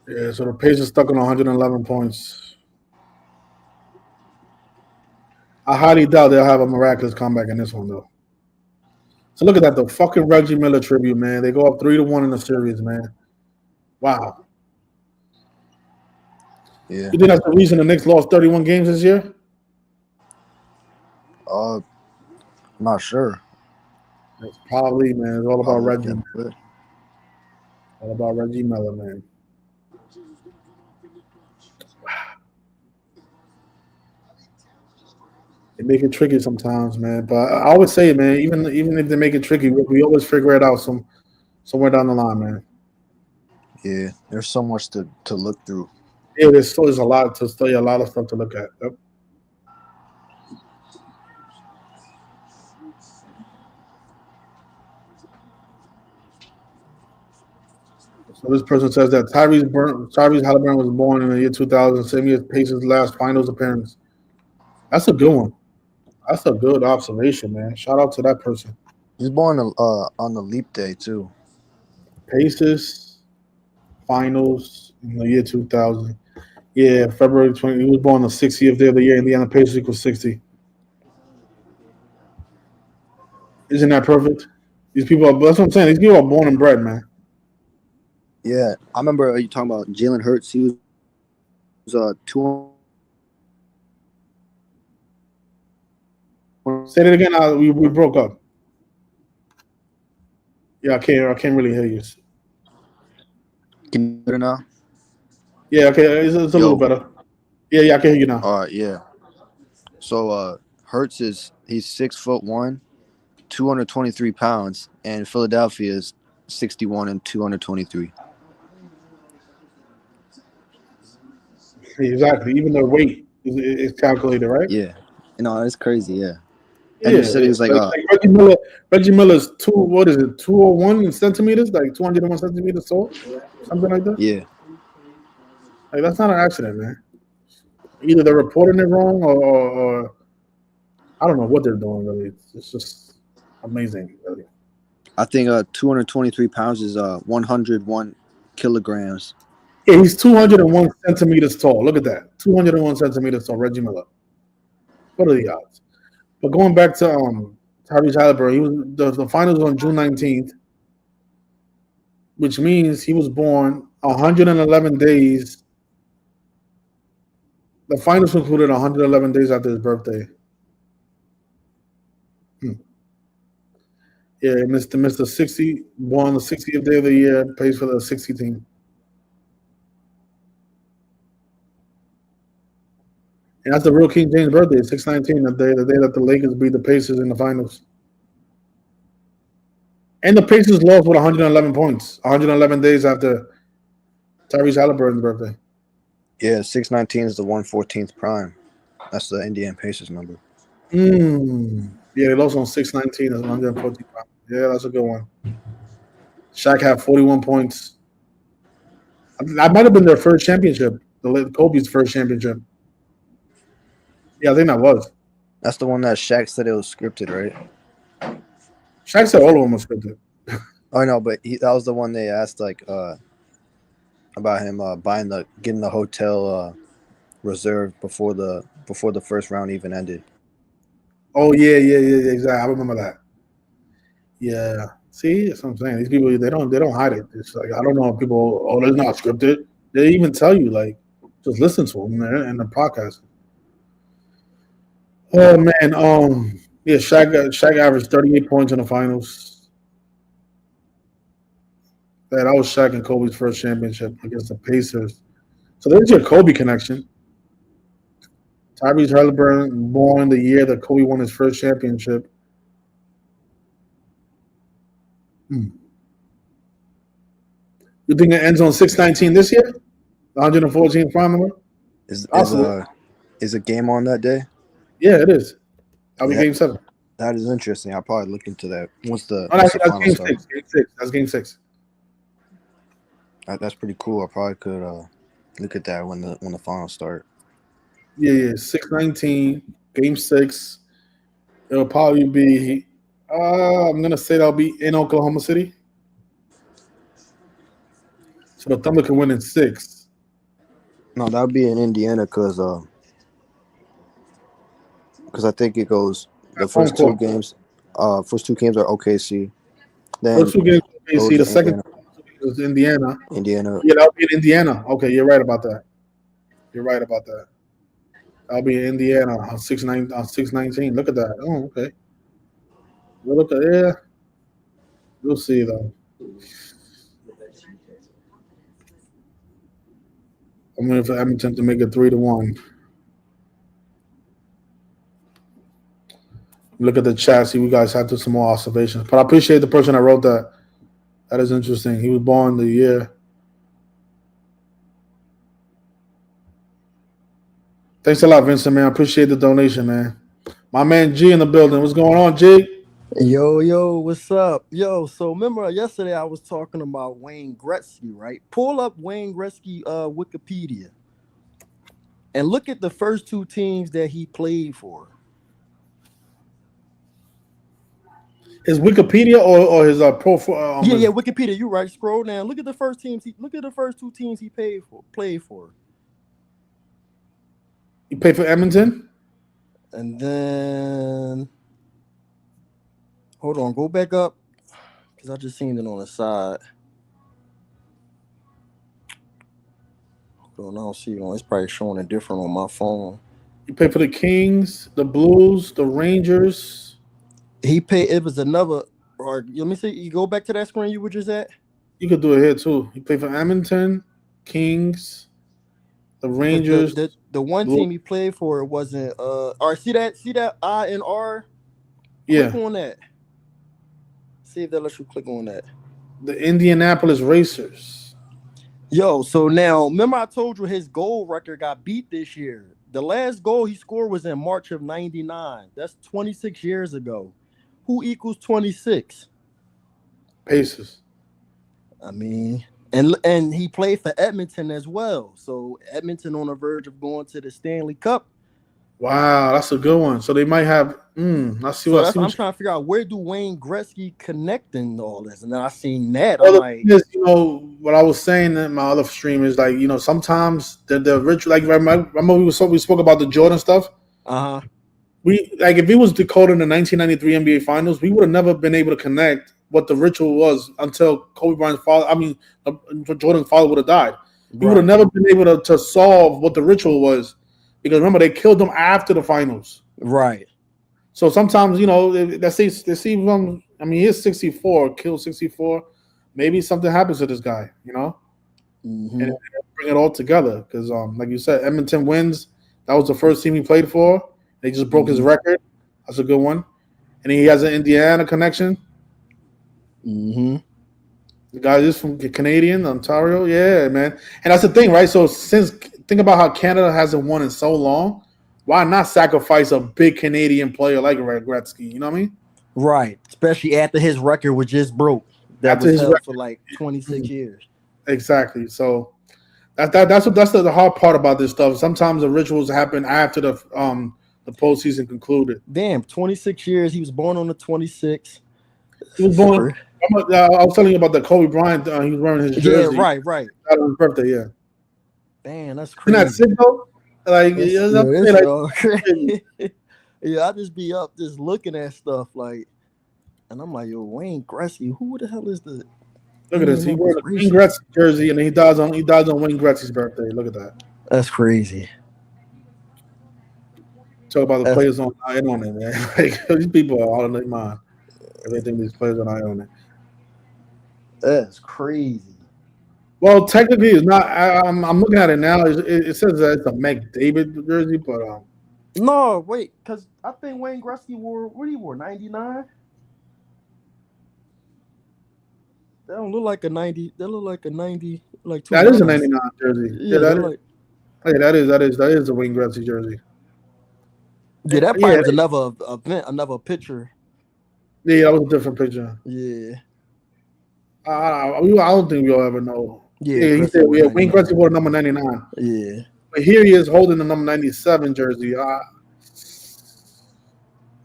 A: Yeah, so the Pacers stuck on 111 points. I highly doubt they'll have a miraculous comeback in this one though. So look at that, the fucking Reggie Miller tribute, man. They go up 3-1 in the series, man. Wow.
B: yeah.
A: You think that's the reason the Knicks lost 31 games this year?
B: I'm not sure.
A: It's probably, man. It's all about
B: Probably,
A: Reggie.
B: yeah.
A: Man.
B: But
A: All about Reggie Miller, man. They make it tricky sometimes, man. But I always say, man, even if they make it tricky, we always figure it out somewhere down the line, man.
B: yeah, there's so much to look through.
A: Yeah, there's a lot to study, a lot of stuff to look at. Yep. So this person says that Tyrese Haliburton was born in the year 2000, same year as Pacers' last finals appearance. That's a good one. That's a good observation, man. Shout out to that person.
B: He's born on the leap day too.
A: Pacers finals in the year 2000. Yeah, February 20. He was born the 60th day of the year. Indiana Pacers equals 60. Isn't that perfect? These people are. That's what I'm saying. These people are born and bred, man.
B: Yeah, I remember you talking about Jalen Hurts. He was 2.
A: Say that again. We broke up. Yeah, I can't really hear you.
B: Can you hear it now?
A: Yeah, okay, it's a little
B: Yo,
A: better. Yeah, I can hear you now.
B: all right, yeah. So Hurts he's 6'1", 223 pounds, and Philadelphia is 61 and 223.
A: Exactly. Even their weight is calculated, right?
B: Yeah, it's crazy. Yeah, and
A: Yeah,
B: you said he was like
A: like Reggie Miller. Reggie Miller's two. What is it? 201 centimeters, like 201 centimeters tall, something like that.
B: yeah.
A: Like that's not an accident, man. Either they're reporting it wrong, or I don't know what they're doing. Really, it's just amazing. Really.
B: I think 223 pounds is 101 kilograms.
A: Yeah, he's 201 centimeters tall. Look at that, 201 centimeters tall. Reggie Miller. What are the odds? But going back to Tyrese Haliburton, he was the finals on June 19th, which means he was born 111 days. The finals concluded 111 days after his birthday. Yeah, Mr. 60, born the 60th day of the year, plays for the 60 team. And that's the real King James birthday, 6/19, the day that the Lakers beat the Pacers in the finals. And the Pacers lost with 111 points, 111 days after Tyrese Haliburton's birthday.
B: Yeah, 619 is the 114th prime. That's the Indiana Pacers number.
A: Yeah, they lost on 6/19 as 114 pounds. Yeah, that's a good one. Shaq had 41 points. That might have been their first championship, Kobe's first championship. Yeah, I think that was.
B: That's the one that Shaq said it was scripted, right?
A: Shaq said all of them were scripted.
B: Oh no, but that was the one they asked about him getting the hotel reserved before the first round even ended.
A: Oh yeah, exactly. I remember that. Yeah. See, that's what I'm saying. These people they don't hide it. It's like I don't know if people. Oh, it's not scripted. They even tell you like just listen to them in the podcast. Oh man, yeah, Shaq averaged 38 points in the finals. Yeah, that was Shaq and Kobe's first championship against the Pacers. So there's your Kobe connection. Tyrese Haliburton born the year that Kobe won his first championship. You think it ends on 6/19 this year? The 114th prime number?
B: Is
A: Possibly.
B: a game on that day?
A: Yeah, it is. That'll be
B: Yeah,
A: game 7.
B: that is interesting. I'll probably look into that once the
A: Oh, that's
B: final
A: game
B: starts.
A: 6. Game 6. That's game 6.
B: That's pretty cool. I probably could look at that when the finals start.
A: Yeah. 6-19. Game 6. It'll probably be. I'm gonna say that'll be in Oklahoma City. So the Thunder can win in 6.
B: No, that would be in Indiana because I think it goes the
A: That's home
B: first two
A: court.
B: games. First 2 games are OKC. Then
A: First 2 games,
B: goes
A: OKC. The
B: to
A: second is Indiana.
B: Indiana.
A: Yeah, that'll be in Indiana. Okay, you're right about that. You're right about that. I'll be in Indiana on 6-19. Look at that. Oh, okay. Well, look at We'll see though. I'm waiting for Edmonton to make it 3-1. Look at the chat. See, we guys have to some more observations. But I appreciate the person that wrote that. That is interesting. He was born the year. Thanks a lot, Vincent, man. I appreciate the donation, man. My man G in the building. What's going on, G?
C: Yo, what's up? Yo, so remember yesterday I was talking about Wayne Gretzky, right? Pull up Wayne Gretzky Wikipedia and look at the first 2 teams that he played for.
A: His Wikipedia or his pro?
C: Yeah, Wikipedia. You right. Scroll down. Look at the first teams. Look at the first 2 teams he played for.
A: He played for Edmonton.
C: And then hold on, go back up because I just seen it on the side. Hold on, I don't see it on. It's probably showing it different on my phone.
A: He played for the Kings, the Blues, the Rangers.
C: He paid. It was another. Or let me see. You go back to that screen you were just at.
A: You could do it here too. He played for Edmonton, Kings, the Rangers.
C: The one team he played for wasn't. Or see that I and R.
A: Yeah.
C: Click on that. See if that lets you click on that.
A: The Indianapolis Racers.
C: Yo, so now remember I told you his goal record got beat this year. The last goal he scored was in March of '99. That's 26 years ago. Who equals 26?
A: Pacers.
C: I mean, and he played for Edmonton as well. So Edmonton on the verge of going to the Stanley Cup.
A: Wow, that's a good one. So they might have. I'm
C: trying to figure out where do Wayne Gretzky connect in all this, and then I seen that.
A: Well,
C: I'm like,
A: what I was saying in my other stream is like, sometimes the rich, like remember we spoke about the Jordan stuff. We like if it was decoding the 1993 NBA Finals, we would have never been able to connect what the ritual was until Kobe Bryant's father. I mean, Jordan's father would have died. We would have never been able to solve what the ritual was because remember they killed him after the finals.
C: Right. So
A: sometimes they see him. I mean, he's 64, killed 64. Maybe something happens to this guy, and bring it all together because, like you said, Edmonton wins. That was the first team he played for. They just broke his record. That's a good one. And he has an Indiana connection. The guy is from Canadian, Ontario. Yeah, man. And that's the thing, right? So think about how Canada hasn't won in so long. Why not sacrifice a big Canadian player like Gretzky? You know what I mean?
C: Right. Especially after his record was just broke. That was held for like 26 years.
A: Exactly. So that's the hard part about this stuff. Sometimes the rituals happen after the postseason concluded.
C: Damn, 26 years. He was born on the 26th.
A: He was born. I was telling you about the Kobe Bryant. He was wearing his jersey.
C: Yeah, right.
A: That was his birthday. Yeah.
C: Damn, that's crazy.
A: Isn't that sick though? Like,
C: crazy. Yeah, I just be up just looking at stuff like, and I'm like, yo, Wayne Gretzky. Who the hell is the?
A: Look at this. He wears a Wayne Gretzky jersey, and he dies on Wayne Gretzky's birthday. Look at that.
C: That's crazy.
A: Talk about the players on it, man. Like, these people are out of their mind. Everything these players are on it.
C: That's crazy.
A: Well, technically, it's not. I'm looking at it now. It says that it's a McDavid jersey, but
C: no, wait, because I think Wayne Gretzky wore 99. That don't look like a 90. That look like a 90. Like
A: that is a 99 jersey.
C: Yeah,
A: that is a Wayne Gretzky jersey.
C: Yeah, that probably was another event, another picture.
A: Yeah, that was a different picture.
C: Yeah.
A: I don't think we'll ever know.
C: Yeah,
A: He said, Wayne Gretzky wore number 99.
C: Yeah.
A: But here he is holding the number 97 jersey. I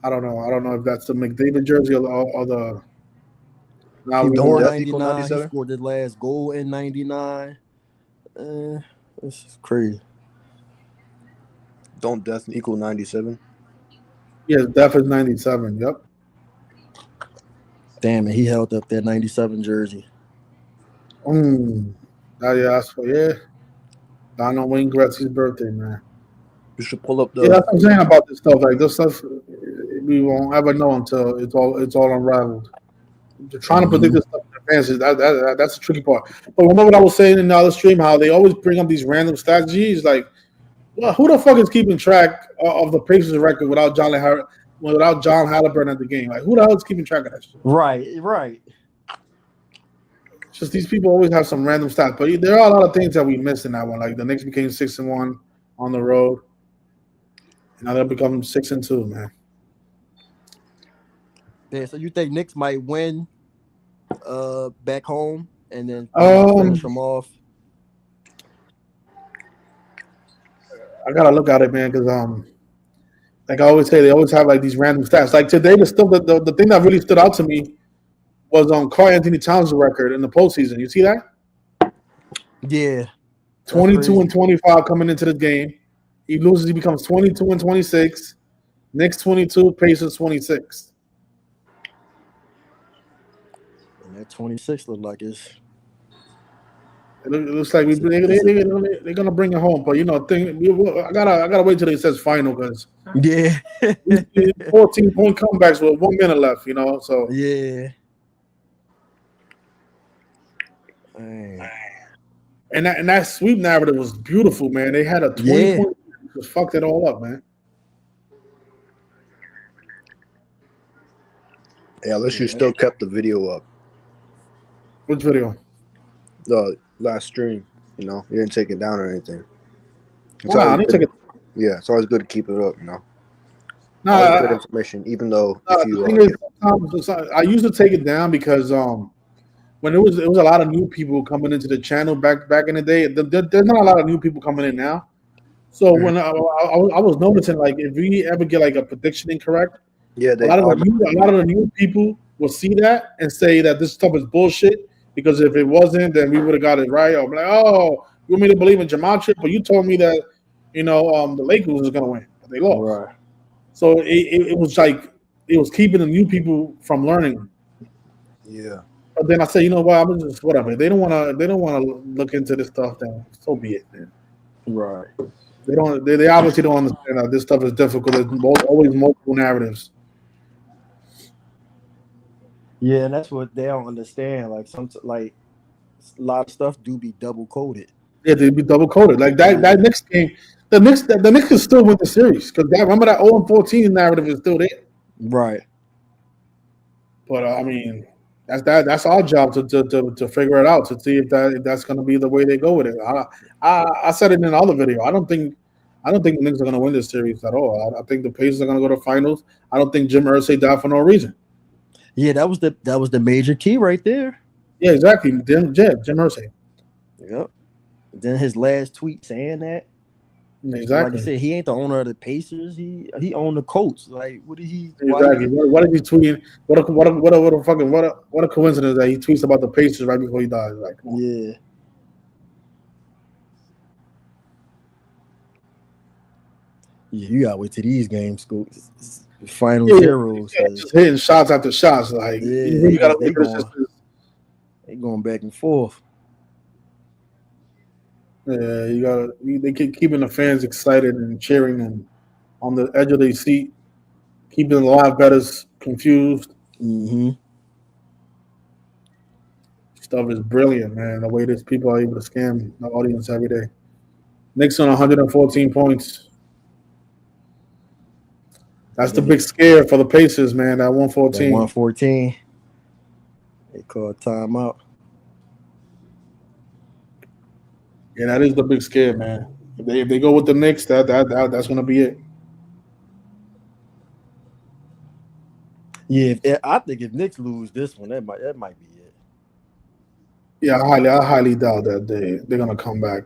A: don't know. I don't know if that's the McDavid jersey or the.
C: He wore
B: Death equal
C: 99. He
B: 97?
C: scored his last goal in 99. This is crazy.
B: Don't death equal 97?
A: Yeah, Def is 97. Yep.
C: Damn it, he held up that 97 jersey.
A: Yeah, yeah. I know Wayne Gretzky's birthday, man.
B: You should pull up the.
A: Yeah, that's what I'm saying about this stuff. Like this stuff, we won't ever know until it's all unraveled. Trying to predict this stuff in advance that's the tricky part. But remember what I was saying in the other stream, how they always bring up these random stats. Geez, like, well, who the fuck is keeping track of the Pacers record without John Haliburton at the game? Like, who the hell is keeping track of that shit?
C: Right.
A: Just these people always have some random stats, but there are a lot of things that we missed in that one. Like the Knicks became 6-1 on the road, and now they'll become 6-2, man.
C: Yeah, so you think Knicks might win back home and then finish them off?
A: I gotta look at it, man, because like I always say, they always have like these random stats. Like today, the thing that really stood out to me was on Karl Anthony Towns' record in the postseason. You see that?
C: Yeah.
A: 22-25 coming into the game. He loses, he becomes 22-26. Knicks 22, Pacers 26.
C: And that 26 look like it's.
A: It looks like they're gonna bring it home, but I gotta wait till it says final because 14-point comebacks with 1 minute left, So
C: yeah.
A: And that sweep narrative was beautiful, man. They had a 20-point, just fucked it all up, man.
B: Yeah, unless you still kept the video up.
A: Which video?
B: The last stream, you didn't take it down or anything.
A: I need to take it.
B: Yeah, it's always good to keep it up,
A: Nah,
B: good information, even though
A: I used to take it down because when it was a lot of new people coming into the channel back in the day. There's not a lot of new people coming in now. So when I was noticing, like, if we ever get like a prediction incorrect,
B: a
A: lot of the new people will see that and say that this stuff is bullshit. Because if it wasn't, then we would have got it right. I'm like, oh, you want me to believe in Gematria? But you told me that, the Lakers was going to win. But they lost.
C: Right.
A: So it was like, it was keeping the new people from learning.
B: Yeah.
A: But then I said, you know what? I'm just whatever. They don't want to look into this stuff. Then so be it, man.
C: Right.
A: They obviously don't understand that this stuff is difficult. There's always multiple narratives.
C: Yeah, and that's what they don't understand. Like a lot of stuff do be double coded.
A: Yeah, they be double coded. Like that next game, the Knicks can still win the series because remember that 0-14 narrative is still there.
C: Right.
A: But I mean, that's our job to figure it out, to see if that's going to be the way they go with it. I said it in another video. I don't think the Knicks are going to win this series at all. I think the Pacers are going to go to finals. I don't think Jim Irsay died for no reason.
C: Yeah, that was the major key right there.
A: Yeah, exactly. Jim Irsay.
C: Yep. Then his last tweet saying that.
A: Exactly.
C: Like I said, he ain't the owner of the Pacers. He owned the Colts. Like, what did he?
A: Exactly. What did he tweet? What a coincidence that he tweets about the Pacers right before he dies. Like,
C: yeah. Yeah, you gotta wait till these games go. Final zeros.
A: Just hitting shots after shots. Like, you really gotta look at this.
C: They going back and forth.
A: Yeah, they keep keeping the fans excited and cheering and on the edge of their seat, keeping the live bettors confused.
C: Mm-hmm.
A: Stuff is brilliant, man. The way these people are able to scam the audience every day. Knicks on 114 points. That's the big scare for the Pacers, man. That 114.
C: 114. They called timeout.
A: Yeah, that is the big scare, man. If they go with the Knicks, that's going to be it.
C: Yeah, I think if Knicks lose this one, that might be it.
A: Yeah, I highly doubt that they're gonna come back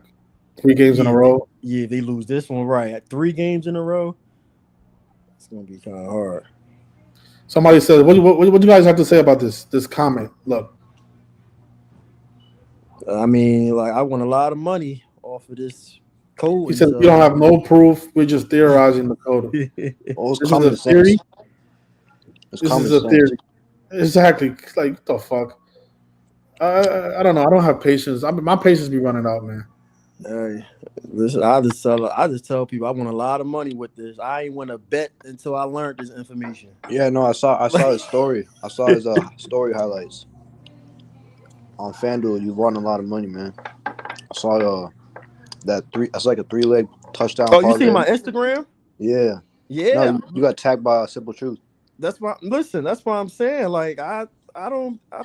A: 3 games in a row.
C: If they lose this one right at 3 games in a row, it's gonna be kind of hard.
A: Somebody says, what you guys have to say about this comment? Look,
C: I mean, like I won a lot of money off of this code.
A: he says we don't have no proof. We're just theorizing the code.
B: It's
A: This
B: common
A: is a theory.
B: sense. It's
A: This
B: common
A: is a
B: sense.
A: theory. Exactly. Like what the fuck? I don't know. I don't have patience. My patience be running out, man.
C: Hey, listen, I just tell people I won a lot of money with this. I ain't want to bet until I learned this information.
B: Yeah, no, I saw his story. I saw his story highlights on FanDuel. You won a lot of money, man. I saw that's like a 3-leg touchdown.
C: Oh, you see my Instagram?
B: Yeah.
C: Yeah.
B: No, you got tagged by Simple Truth.
C: That's why. Listen, that's why I'm saying. Like I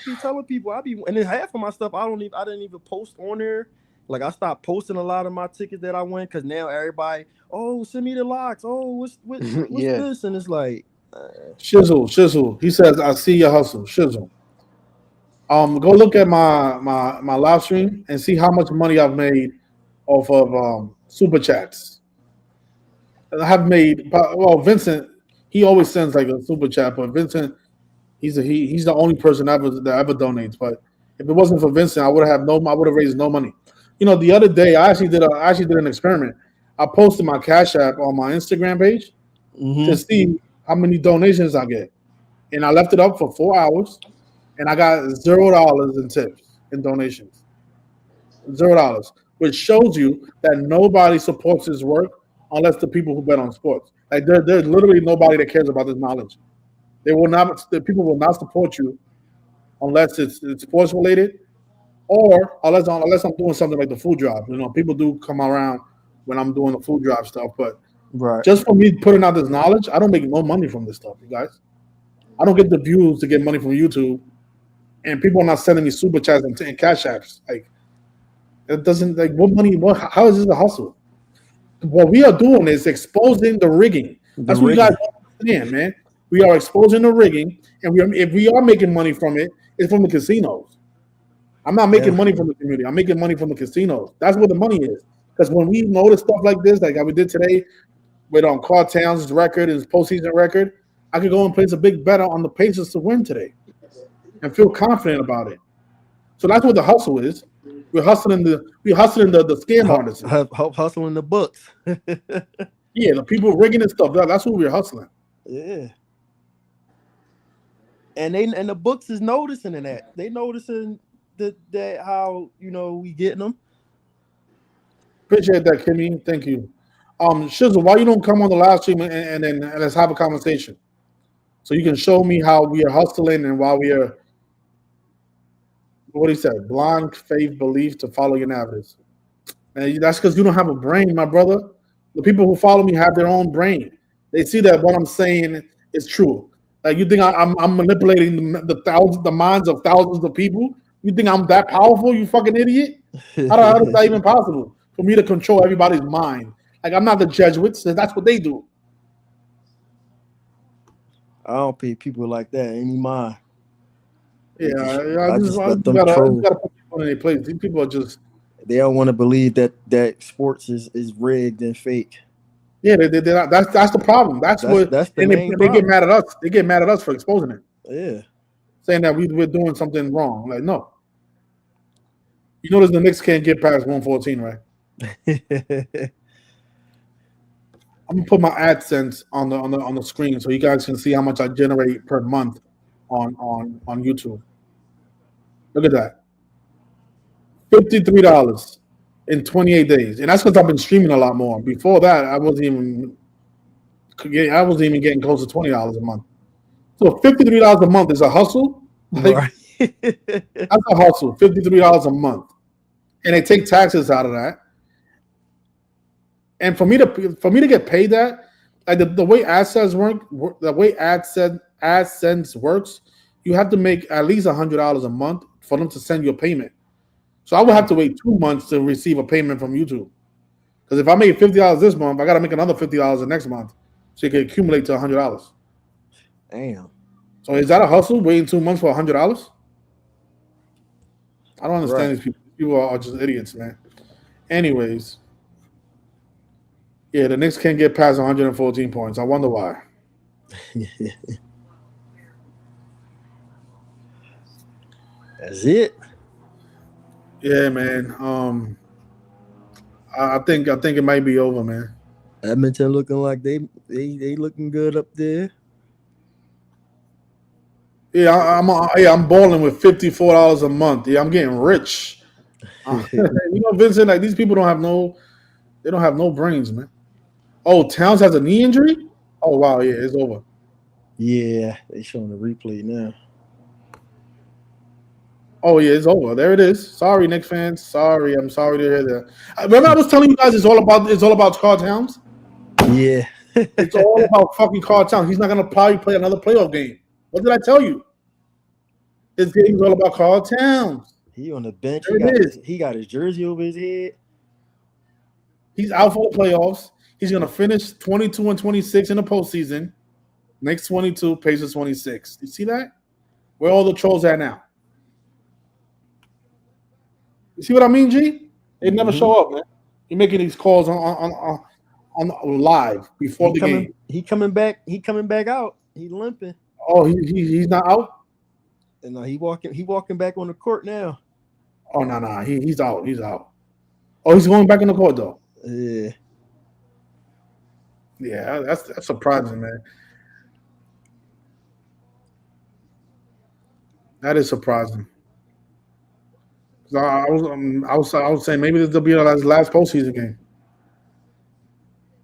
C: be telling people and then half of my stuff I didn't even post on there. Like I stopped posting a lot of my tickets that I win because now everybody, oh, send me the locks. Oh, what's
B: Yeah.
C: this? And it's like
A: Shizzle. He says, I see your hustle. Shizzle. Go look at my live stream and see how much money I've made off of super chats. I have made Vincent. He always sends like a super chat, but Vincent, he's the only person that ever donates. But if it wasn't for Vincent, I would have raised no money. You know, the other day I actually did an experiment. I posted my Cash App on my Instagram page to see how many donations I get, and I left it up for 4 hours, and I got $0 in tips in donations. $0, which shows you that nobody supports his work unless the people who bet on sports. Like there's literally nobody that cares about this knowledge. The people will not support you unless it's sports related. Or unless I'm doing something like the food drive, you know, people do come around when I'm doing the food drive stuff. But just for me putting out this knowledge, I don't make no money from this stuff, you guys. I don't get the views to get money from YouTube, and people are not sending me super chats and cash apps. Like it doesn't like what money? How is this a hustle? What we are doing is exposing the rigging. That's what you guys don't understand, man. We are exposing the rigging, and if we are making money from it, it's from the casinos. I'm not making money from the community. I'm making money from the casinos. That's where the money is. Because when we notice stuff like this, like we did today with Carl Towns' record, his postseason record, I could go and place a big bet on the Pacers to win today and feel confident about it. So that's what the hustle is. We're hustling the scam artists.
C: Hustling the books.
A: Yeah, the people rigging and stuff. That's what we're hustling.
C: Yeah. And the books is noticing that. They noticing that how we getting them.
A: Appreciate that, Kimmy. Thank you. Shizzle, why you don't come on the live stream and then let's have a conversation, so you can show me how we are hustling and why we are. What he said, blind faith belief to follow your narratives. And that's because you don't have a brain, my brother. The people who follow me have their own brain. They see that what I'm saying is true. Like you think I'm manipulating the minds of thousands of people? You think I'm that powerful, you fucking idiot? How is that even possible for me to control everybody's mind? Like I'm not the Jesuits, and that's what they do.
C: I don't pay people like that any mind.
A: Yeah, I just gotta put people in their place. These people are just—they
C: don't want to believe that sports is rigged and fake.
A: Yeah, that's the problem. That's the main problem. They get mad at us. They get mad at us for exposing it.
C: Yeah,
A: saying that we're doing something wrong. Like no, you notice the Knicks can't get past 114, right? I'm gonna put my AdSense on the screen so you guys can see how much I generate per month on YouTube. Look at that. $53 in 28 days. And that's because I've been streaming a lot more. Before that, I wasn't even getting close to $20 a month. So $53 a month is a hustle. Like, that's a hustle. $53 a month. And they take taxes out of that. And for me to get paid that, like the way AdSense works, you have to make at least $100 a month for them to send you a payment. So I would have to wait 2 months to receive a payment from YouTube. Because if I make $50 this month, I got to make another $50 the next month, so it can accumulate to $100.
C: Damn.
A: So is that a hustle? Waiting 2 months for $100? I don't understand
C: Right.
A: these people. People are just idiots, man. Anyways, yeah, the Knicks can't get past 114 points. I wonder why.
C: That's it.
A: Yeah, man. I think it might be over, man.
C: Edmonton looking like they looking good up there.
A: Yeah, I'm balling with $54 a month. Yeah, I'm getting rich. Vincent, like these people don't have no brains, man. Oh, Towns has a knee injury. Oh wow, yeah, it's over.
C: Yeah, they showing the replay now.
A: Oh yeah, it's over. There it is. Sorry, Knicks fans. Sorry, I'm sorry to hear that. Remember, I was telling you guys it's all about Carl Towns.
C: Yeah.
A: It's all about fucking Carl Towns. He's not gonna probably play another playoff game. What did I tell you? This game's all about Carl Towns.
C: He on the bench.
A: There
C: He got his jersey over his head.
A: He's out for the playoffs. He's gonna finish 22-26 in the postseason. Knicks 22, Pacers 26. You see that? Where all the trolls at now? You see what I mean, G? They never show up, man. You're making these calls on live before the game.
C: He coming back. He coming back out. He limping.
A: Oh, he's not out.
C: And he walking back on the court now.
A: Oh no, he's out. He's out. Oh, he's going back on the court though.
C: Yeah.
A: Yeah, that's surprising, man. That is surprising. I was saying maybe this will be his last postseason game.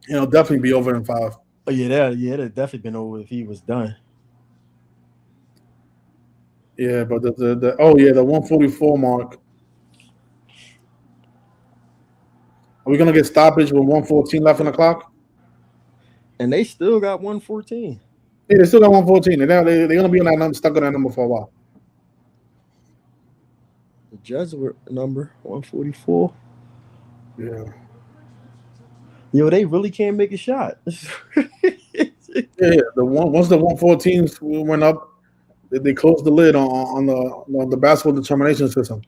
A: It'll definitely be over in 5.
C: Oh yeah, that'd definitely been over if he was done.
A: Yeah, but the 144 mark. Are we gonna get stoppage with 114 left on the clock?
C: And they still got 114.
A: Yeah, they still got 114. They're gonna be on that number, stuck on that number for a while.
C: The Jesuit number 144.
A: Yeah.
C: Yo, they really can't make a shot.
A: Yeah. Once the 114s went up, they closed the lid on the basketball determination system.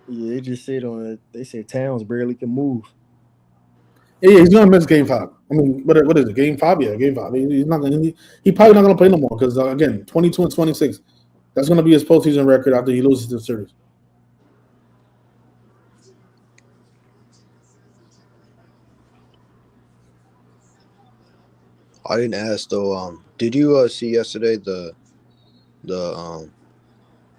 C: Yeah, they just said on it. They said Towns barely can move.
A: Yeah, he's gonna miss game 5. I mean, what is it? Game 5? Yeah, game 5. He's not gonna. He probably not gonna play no more because again, 22-26. That's gonna be his postseason record after he loses the series.
B: I didn't ask though. Did you see yesterday the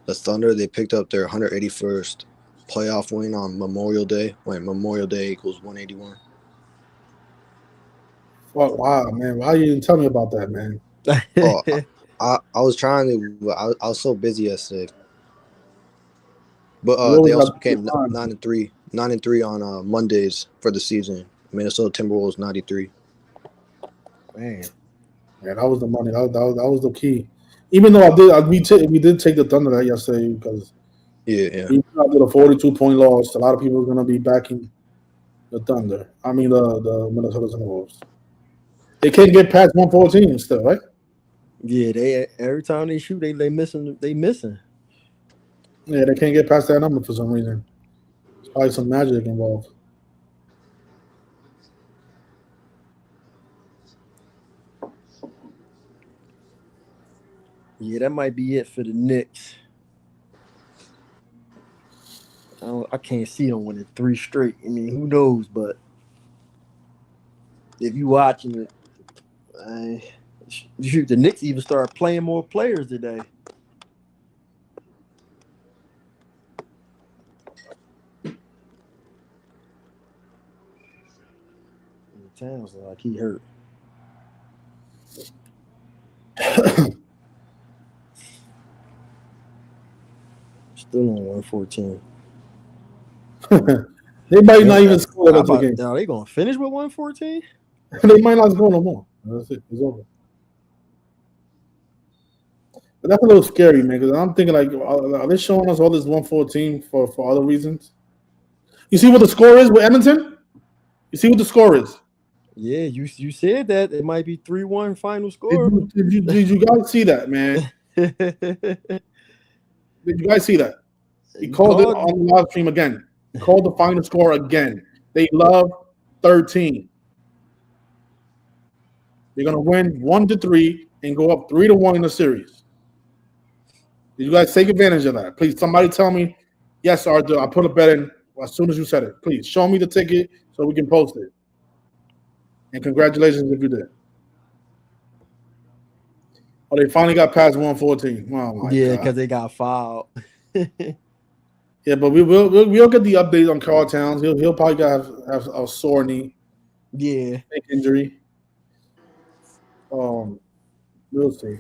B: Thunder? They picked up their 181st playoff win on Memorial Day. When Memorial Day equals 181.
A: Well, wow, man! Why you didn't tell me about that, man?
B: Oh, I was trying to, but I was so busy yesterday. But they also became 9-3 on Mondays for the season. Minnesota Timberwolves 93.
A: Man, yeah, that was the money. That was the key. Even though we did take the Thunder that yesterday because even after the 42-point loss, a lot of people are gonna be backing the Thunder. I mean the Minnesota Timberwolves. They can't get past 114 still, right?
C: Yeah, they every time they shoot, they missing.
A: Yeah, they can't get past that number for some reason. There's probably some magic involved.
C: Yeah, that might be it for the Knicks. I can't see them winning 3 straight. I mean, who knows? But if you watching it, the Knicks even start playing more players today. Towns like he hurt. Still on 114.
A: They might not even score that game.
C: Now they gonna finish with 114?
A: They might not score no more. That's it. It's over. But that's a little scary, man. Because I'm thinking like, are they showing us all this 114 for other reasons? You see what the score is with Edmonton? You see what the score is?
C: Yeah, you said that it might be 3-1 final
A: Did
C: score.
A: you guys see that, man? Did you guys see that? He called it on the live stream again. He called the final score again. They love 13. They're gonna win 1-3 and go up 3-1 in the series. Did you guys take advantage of that? Please, somebody tell me. Yes, Arthur. I put a bet in as soon as you said it. Please show me the ticket so we can post it. And congratulations if you did. Oh, they finally got past 114. Oh my
C: Yeah,
A: God.
C: because they got fouled.
A: Yeah, but we'll get the update on Carl Towns. He'll probably have a sore knee.
C: Yeah.
A: Neck injury. We'll see.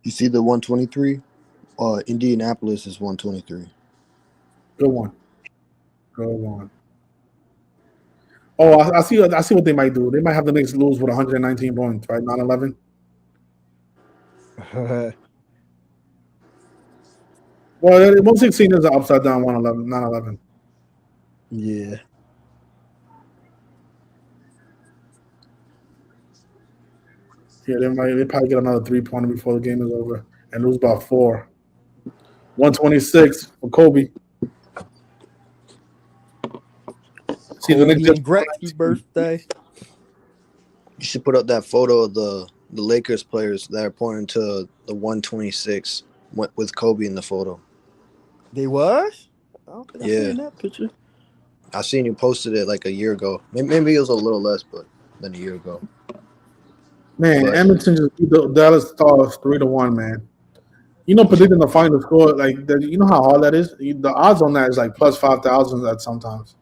B: You see the 123? Indianapolis is 123.
A: Good one. Good one. Oh, I see what they might do. They might have the Knicks lose with 119 points, right? 9-11. Well, 116 is an upside down 111, 9-11.
C: Yeah.
A: Yeah, they probably get another 3-pointer before the game is over and lose by 4. 126 for Kobe. See the Knicks
C: Kobe and Gretzky birthday.
B: You should put up that photo of the Lakers players that are pointing to the 126 with Kobe in the photo.
C: They was? I don't think I
B: Yeah.
C: seen that picture.
B: I seen you posted it like a year ago. Maybe it was a little less, but than a year ago.
A: Man,
B: But-
A: Edmonton just beat the Dallas Stars 3-1, man. You know, predicting the final score, like you know how hard that is. The odds on that is like plus 5,000 at sometimes.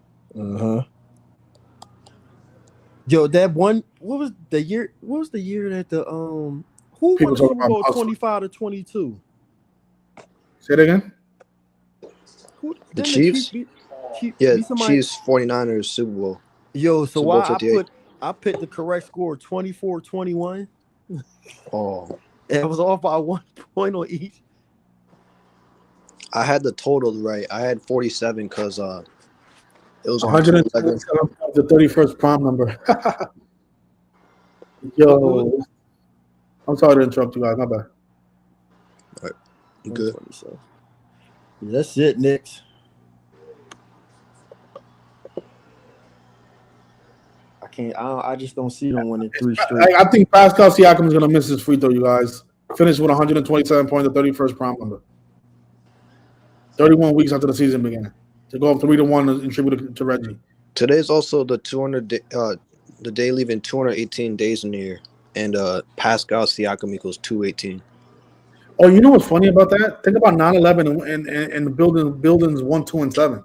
C: Yo, that one. What was the year? What was the year that the who
A: People
C: won the
A: talk
C: Super
A: about
C: Bowl
A: hustle.
C: 25-22?
A: Say it again.
C: Who,
B: The
C: didn't
B: Chiefs?
C: beat somebody?
B: Chiefs 49ers Super Bowl.
C: Yo, so
B: Super
C: why
B: Bowl 58.
C: I picked the correct score 24-21.
B: Oh,
C: And it was off by 1 point on each.
B: I had the total right. I had 47 because it was on
A: 127 the 31st prime number. Yo, I'm sorry to interrupt you guys. My bad.
B: You good.
C: Yeah, that's it, Knicks. I just don't see them winning 3 straight.
A: I think Pascal Siakam is going to miss his free throw, you guys. Finish with 127 points, the 31st prime number. 31 weeks after the season began. To go up 3-1 and tribute to Reggie.
B: Today's also the 200 the day leaving 218 days in the year, and Pascal Siakam equals 218.
A: Oh, you know what's funny about that? Think about 9/11 and the buildings 1, 2, and 7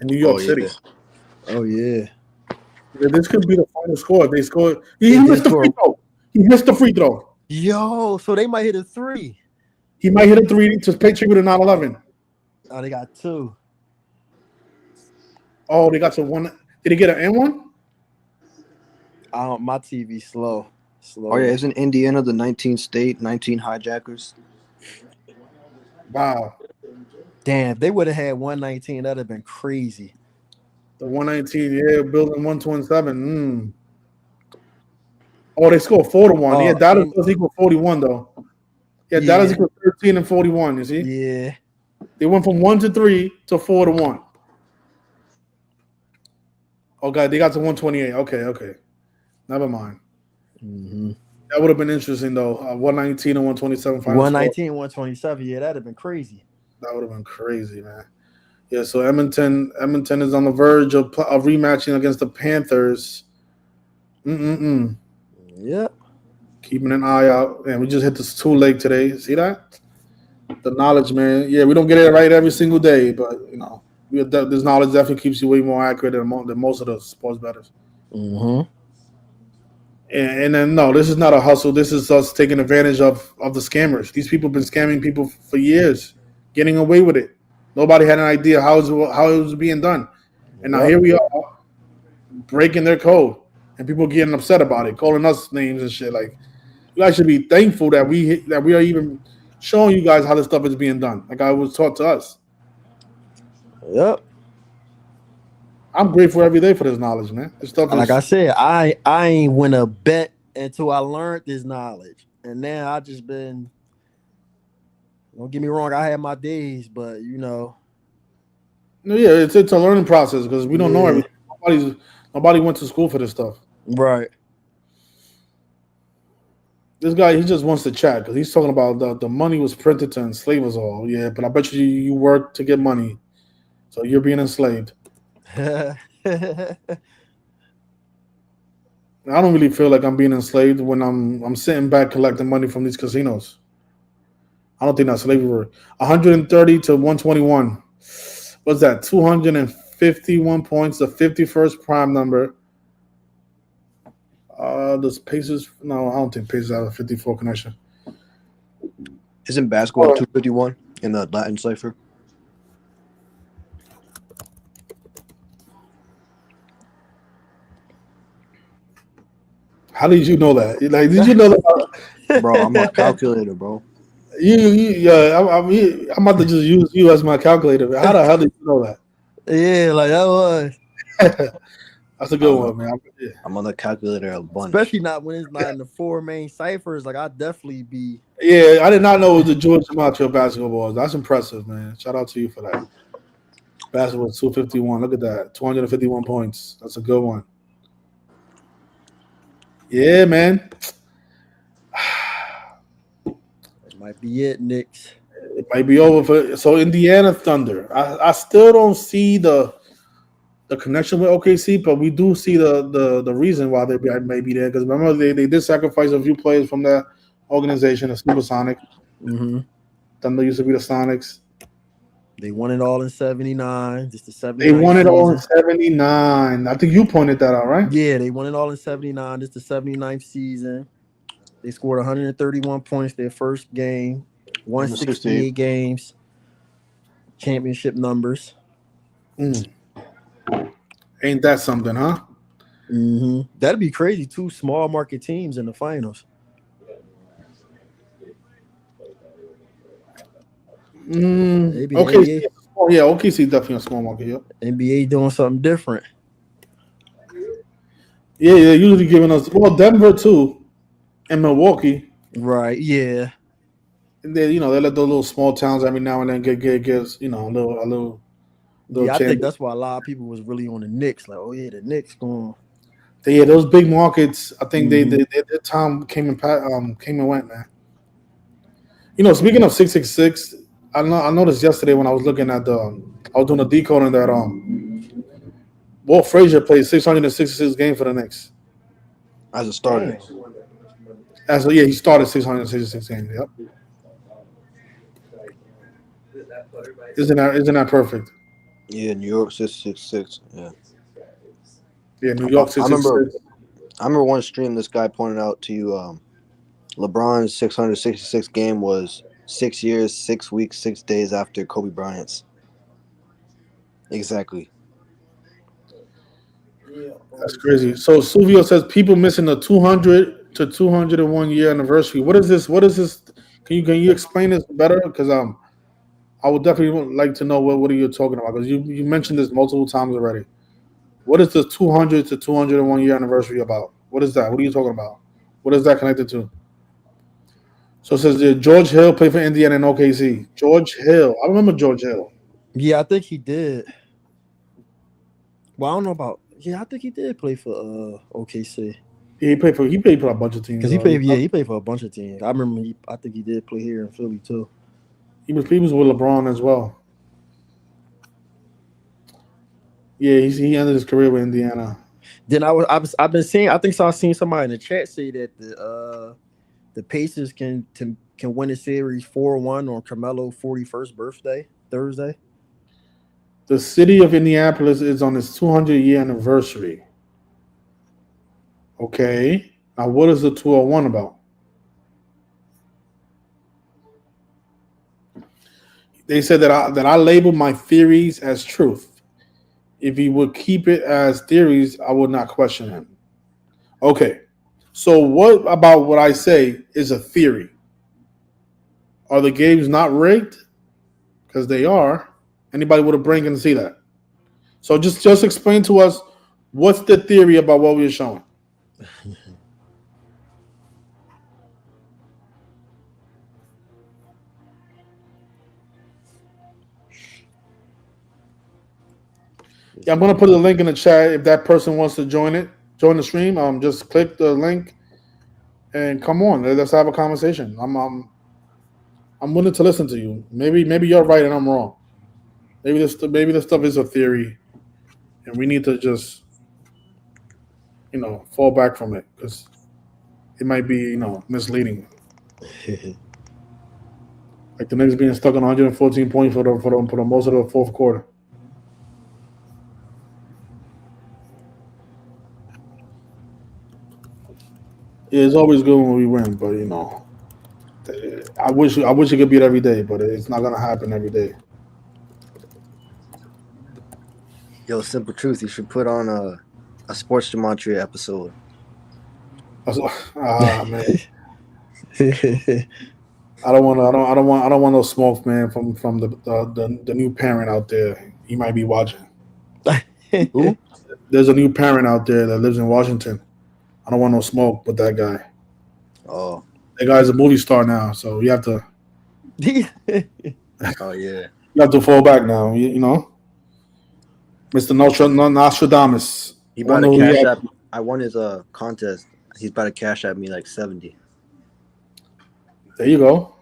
A: in New York City.
C: Oh yeah.
A: This could be the final score. They scored. He missed the free throw. He missed the free throw.
C: Yo, so they might hit a 3.
A: He might hit a 3 to pay tribute to 9/11.
C: Oh, they got 2.
A: Oh, they got to 1. Did he get an N1?
C: My TV slow.
B: Oh yeah, isn't Indiana the 19th state, 19 hijackers?
A: Wow.
C: Damn, if they would have had 119, that'd have been crazy.
A: The 119, yeah, building 1, 2, and 7. Oh, they scored 4-1. Yeah, Dallas does equal 41 though. Yeah, Dallas equals 13 and 41. You see?
C: Yeah.
A: They went from 1-3 to 4-1. Oh God, they got to 128. Okay. Never mind.
C: Mm-hmm.
A: That would have been interesting though. 119 and 127.
C: 119, 127. Yeah, that'd have been crazy.
A: That would have been crazy, man. Yeah, so Edmonton is on the verge of rematching against the Panthers.
C: Yep.
A: Keeping an eye out. Man, we just hit this 2 leg today. See that? The knowledge, man. Yeah, we don't get it right every single day, but you know, this knowledge definitely keeps you way more accurate than most of the sports bettors.
C: Mm-hmm.
A: And then no, this is not a hustle. This is us taking advantage of the scammers. These people have been scamming people for years, getting away with it. Nobody had an idea how it was being done, and now here we are breaking their code, and people getting upset about it, calling us names and shit. Like, you guys should be thankful that we are even showing you guys how this stuff is being done. Like I was taught to us.
C: Yep.
A: I'm grateful every day for this knowledge, man. This stuff
C: Like I
A: is
C: said, I ain't win a bet until I learned this knowledge, and now I just been. Don't get me wrong, I had my days, but
A: no, yeah, it's a learning process because we don't know
C: yeah,
A: everything. Nobody went to school for this stuff.
C: right.
A: This guy, he just wants to chat because he's talking about the money was printed to enslave us all. Yeah, but I bet you work to get money, so you're being enslaved. I don't really feel like I'm being enslaved when I'm sitting back collecting money from these casinos. I don't think that's slavery. 130 to 121. What's that? 251 points, the 51st prime number. Does Pacers? No, I don't think Pacers have a 54 connection.
B: Isn't basketball 251 in the Latin cipher?
A: How did you know that? Like, did you know that?
B: Bro, I'm a calculator, bro.
A: Yeah. I'm about to just use you as my calculator. How the hell did you know that?
C: Yeah, like that was.
A: That's a good one, man. Yeah.
B: I'm on the calculator a bunch.
C: Especially not when it's not in the four main ciphers. Like I'd definitely be.
A: Yeah, I did not know it was the George Gematria basketball. That's impressive, man. Shout out to you for that. Basketball 251. Look at that. 251 points. That's a good one. Yeah, man.
C: That might be it, Knicks.
A: It might be over for Indiana Thunder. I still don't see the connection with OKC, but we do see the reason why they may be there. Because remember, they did sacrifice a few players from that organization, the Supersonics.
C: Mm-hmm.
A: Thunder used to be the Sonics.
C: They won it all in '79. Just the '79.
A: They won it all in '79. I think you pointed that out, right?
C: Yeah, they won it all in '79. It's the '79th season. They scored 131 points their first game. Won 68 games. Championship numbers.
A: Ain't that something, huh?
C: Mm-hmm. That'd be crazy too. Small market teams in the finals.
A: Maybe OKC. Oh yeah, OKC definitely a small market. Yep.
C: NBA doing something different.
A: Yeah, they're usually giving us Denver too, and Milwaukee.
C: Right. Yeah.
A: And they let those little small towns every now and then get a little.
C: Yeah, I think that's why a lot of people was really on the Knicks. Like, oh yeah, the Knicks going.
A: Yeah, those big markets. I think their time came and went, man. Speaking of 666, I noticed yesterday when I was looking at I was doing a decoding that Walt Frazier played 666 games for the Knicks
B: as a starter.
A: He started 666 games. Yep. Isn't that perfect?
B: Yeah, New York 666. Yeah.
A: Yeah, New York 666.
B: I remember one stream this guy pointed out to you. LeBron's 666 game was 6 years, 6 weeks, 6 days after Kobe Bryant's. Exactly.
A: That's crazy. So Suvio says people missing the 200 to 201 year anniversary. What is this? Can you explain this better? Because I would definitely like to know what are you talking about, because you mentioned this multiple times already. What is the 200 to 201 year anniversary about? What is that? What are you talking about? What is that connected to? So it says George Hill played for Indiana and OKC. George Hill. I remember George Hill.
C: Yeah, I think he did. Well, I don't know about. Yeah, I think he did play for OKC.
A: Yeah, he played for a bunch of teams.
C: Because he played for a bunch of teams. I remember I think he did play here in Philly too.
A: He was with LeBron as well. Yeah, he ended his career with Indiana.
C: Then I've been seeing. I seen somebody in the chat say that the Pacers can win a series 4-1 on Carmelo's 41st birthday Thursday.
A: The city of Indianapolis is on its 200-year anniversary. Okay. Now, what is the 201 about? They said that I labeled my theories as truth. If he would keep it as theories, I would not question him. Okay. So what about what I say is a theory? Are the games not rigged? Because they are. Anybody with a brain can see that. So just explain to us what's the theory about what we're showing. Yeah, I'm gonna put a link in the chat if that person wants to join the stream. Just click the link and come on. Let's have a conversation. I'm willing to listen to you. Maybe you're right and I'm wrong. Maybe this stuff is a theory, and we need to just fall back from it because it might be misleading. Like the Knicks being stuck on 114 points for the most of the fourth quarter. Yeah, it's always good when we win, but I wish it could beat every day, but it's not gonna happen every day.
D: Yo, simple truth. You should put on a sports gematria episode.
A: Man. I don't want no smoke, man, from the new parent out there. He might be watching.
D: Who?
A: There's a new parent out there that lives in Washington. I don't want no smoke with that guy.
D: Oh.
A: That guy's a movie star now, so you have to.
D: Oh yeah.
A: You have to fall back now. Mr. Nostradamus.
D: He about to cash out. I won his contest. He's about to cash at me like 70.
A: There you go.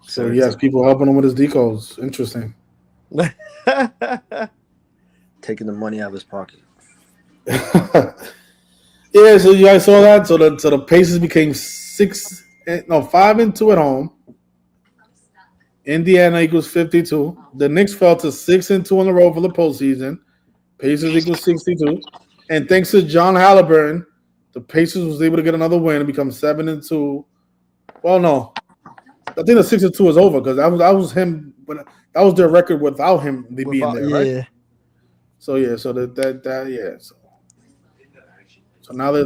A: So he has people helping him with his decodes. Interesting.
D: Taking the money out of his pocket.
A: Yeah, so you guys saw that. So the Pacers became 5-2 at home. Indiana equals 52. The Knicks fell to 6-2 in a row for the postseason. Pacers equals 62. And thanks to John Haliburton, the Pacers was able to get another win and become 7-2. Well, no, I think the 6-2 is over because that was him. But that was their record without him being there, right?
C: Yeah.
A: So yeah, so So now they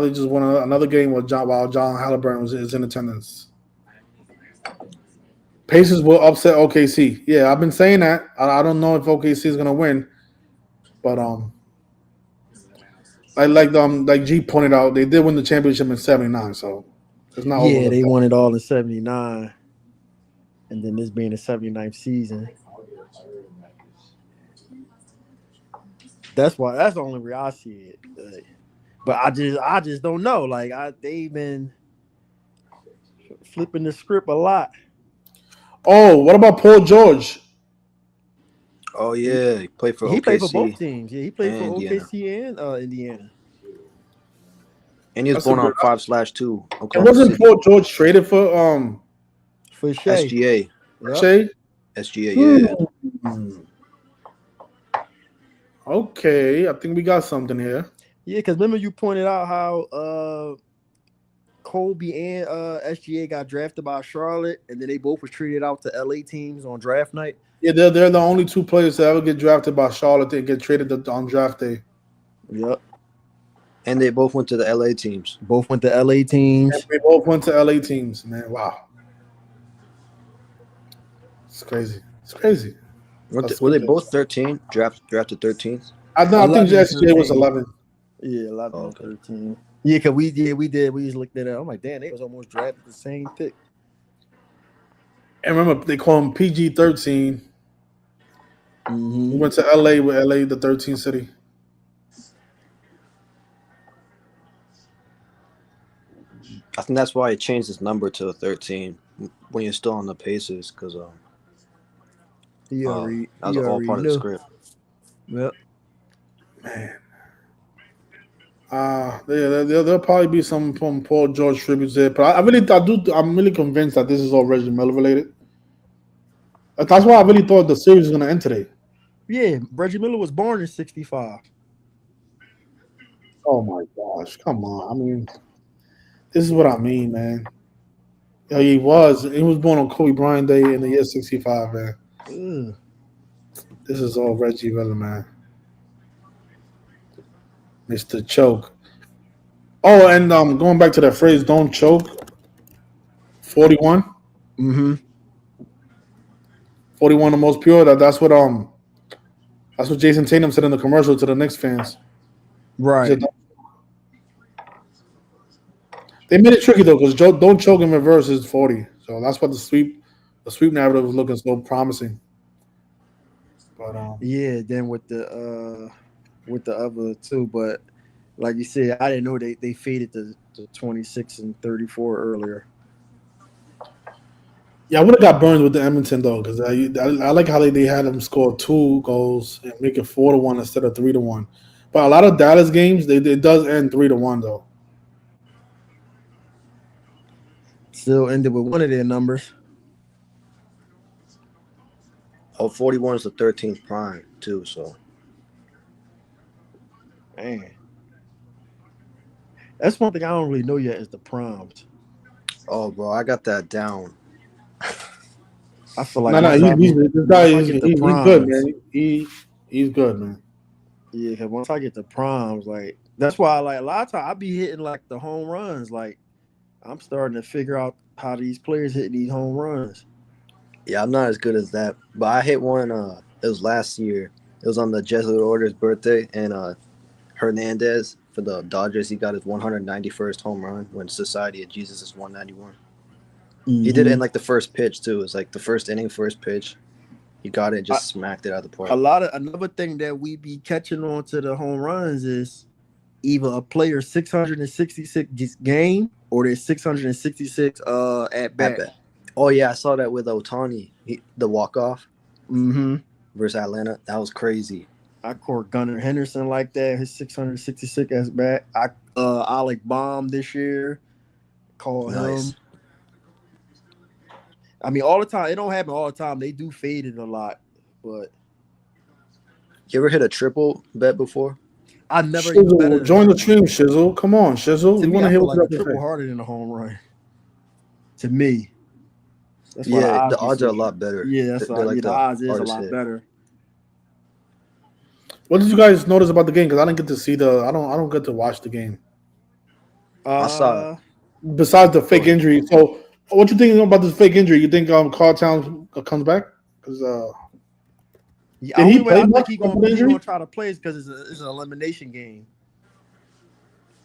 A: just won another game while John Haliburton is in attendance. Pacers will upset OKC. Yeah, I've been saying that. I don't know if OKC is gonna win, but like G pointed out, they did win the championship in '79, so it's not.
C: Yeah, they won it all in '79, and then this being the 79th season. That's the only way I see it. But I just don't know. Like they've been flipping the script a lot.
A: Oh, what about Paul George?
D: Oh yeah, he played for OKC.
C: He played for both teams. Yeah, he played for
D: Indiana.
C: OKC and Indiana.
D: And he was born on 5/2.
A: And wasn't Paul George traded for
C: Shea?
D: SGA?
C: Yep.
A: Shea?
D: SGA, yeah.
A: Okay, I think we got something here.
C: Yeah, because remember you pointed out how Kobe and SGA got drafted by Charlotte, and then they both were treated out to LA teams on draft night.
A: Yeah, they're the only two players to ever get drafted by Charlotte and get traded on draft day.
C: Yep.
D: And they both went to the LA teams.
C: Both went to LA teams.
A: And they both went to LA teams, man. Wow. It's crazy. It's crazy.
D: Were they both 13? Drafted 13th?
A: I think SGA was 11.
C: Yeah, 11 or 13. Yeah, because we did. We just looked at it. I'm like, damn, they was almost drafted the same pick.
A: And remember, they call him PG-13.
C: Mm-hmm.
A: He went to LA with LA, the 13th city.
D: I think that's why he changed his number to 13 when you're still on the Pacers, because that was all part of the script.
C: Yep.
A: Man. There'll probably be some from Paul George tributes there, but I'm really convinced that this is all Reggie Miller related. That's why I really thought the series was going to end today.
C: Yeah, Reggie Miller was born in '65.
A: Oh my gosh, come on! I mean, this is what I mean, man. Yeah, he was born on Kobe Bryant Day in the year '65, man.
C: Ugh.
A: This is all Reggie Miller, man. Mr. Choke. Oh, and going back to that phrase, don't choke. 41.
C: Mm-hmm.
A: 41 the most pure. That's what That's what Jason Tatum said in the commercial to the Knicks fans. He
C: Right.
A: said, they made it tricky though, because don't choke in reverse is 40. So that's what the sweep narrative was looking so promising. But
C: Yeah, then with the other two, but like you said, I didn't know they faded the 26 and 34 earlier.
A: yeah, I would have got burned with the Edmonton though, because I like how they had them score 2 goals and make it 4-1 instead of 3-1. But a lot of Dallas games, it does end 3-1 though.
C: Still ended with one of their numbers.
D: Oh, 41 is the 13th prime too. So
C: Man, that's one thing I don't really know yet is the proms.
D: oh, bro, I got that down.
C: I feel like
A: No,
C: once I
A: he's
C: get
A: good,
C: proms,
A: man. He's good, man.
C: yeah, because once I get the proms, like that's why like a lot of times I be hitting like the home runs. Like I'm starting to figure out how these players hit these home runs.
D: Yeah, I'm not as good as that, but I hit one. It was last year. It was on the Jesuit Order's birthday, and Hernandez for the Dodgers, he got his 191st home run when Society of Jesus is 191. He did it in like the first pitch too. It was like the first inning, first pitch. He got it, just smacked it out of the park.
C: Another thing that we be catching on to the home runs is either a player's 666 game or their 666 at bat.
D: Oh yeah, I saw that with Ohtani, the walk off
C: Mm-hmm.
D: versus Atlanta. That was crazy.
C: I caught Gunnar Henderson like that. His 666 at bat. Alec Baum this year. Call
D: Nice.
C: him. I mean, all the time. It don't happen all the time. They do fade it a lot, but
D: You ever hit a triple bet before?
C: I never even bet
A: Shizzle,
C: it.
A: join the stream, Shizzle. Come on, Shizzle.
C: To
A: We
C: me,
A: want
C: I
A: to hear
C: feel
A: what
C: like
A: you
C: a
A: have to
C: triple
A: say.
C: harder than a home run. To me. That's why
D: Yeah, the
C: be
D: odds are a
C: so-
D: lot better.
C: Yeah, that's
D: They're
C: why the odds is a
D: hardest
C: lot
D: hit.
C: better.
A: What did you guys notice about the game? Because I didn't get to see I don't get to watch the game.
D: I saw
A: Besides the fake injury. So what you think about this fake injury? You think Carl Towns comes back? Because
C: The
A: Did he
C: only way
A: play
C: I
A: much
C: think
A: before the
C: he
A: injury?
C: gonna try to play is because it's an elimination game.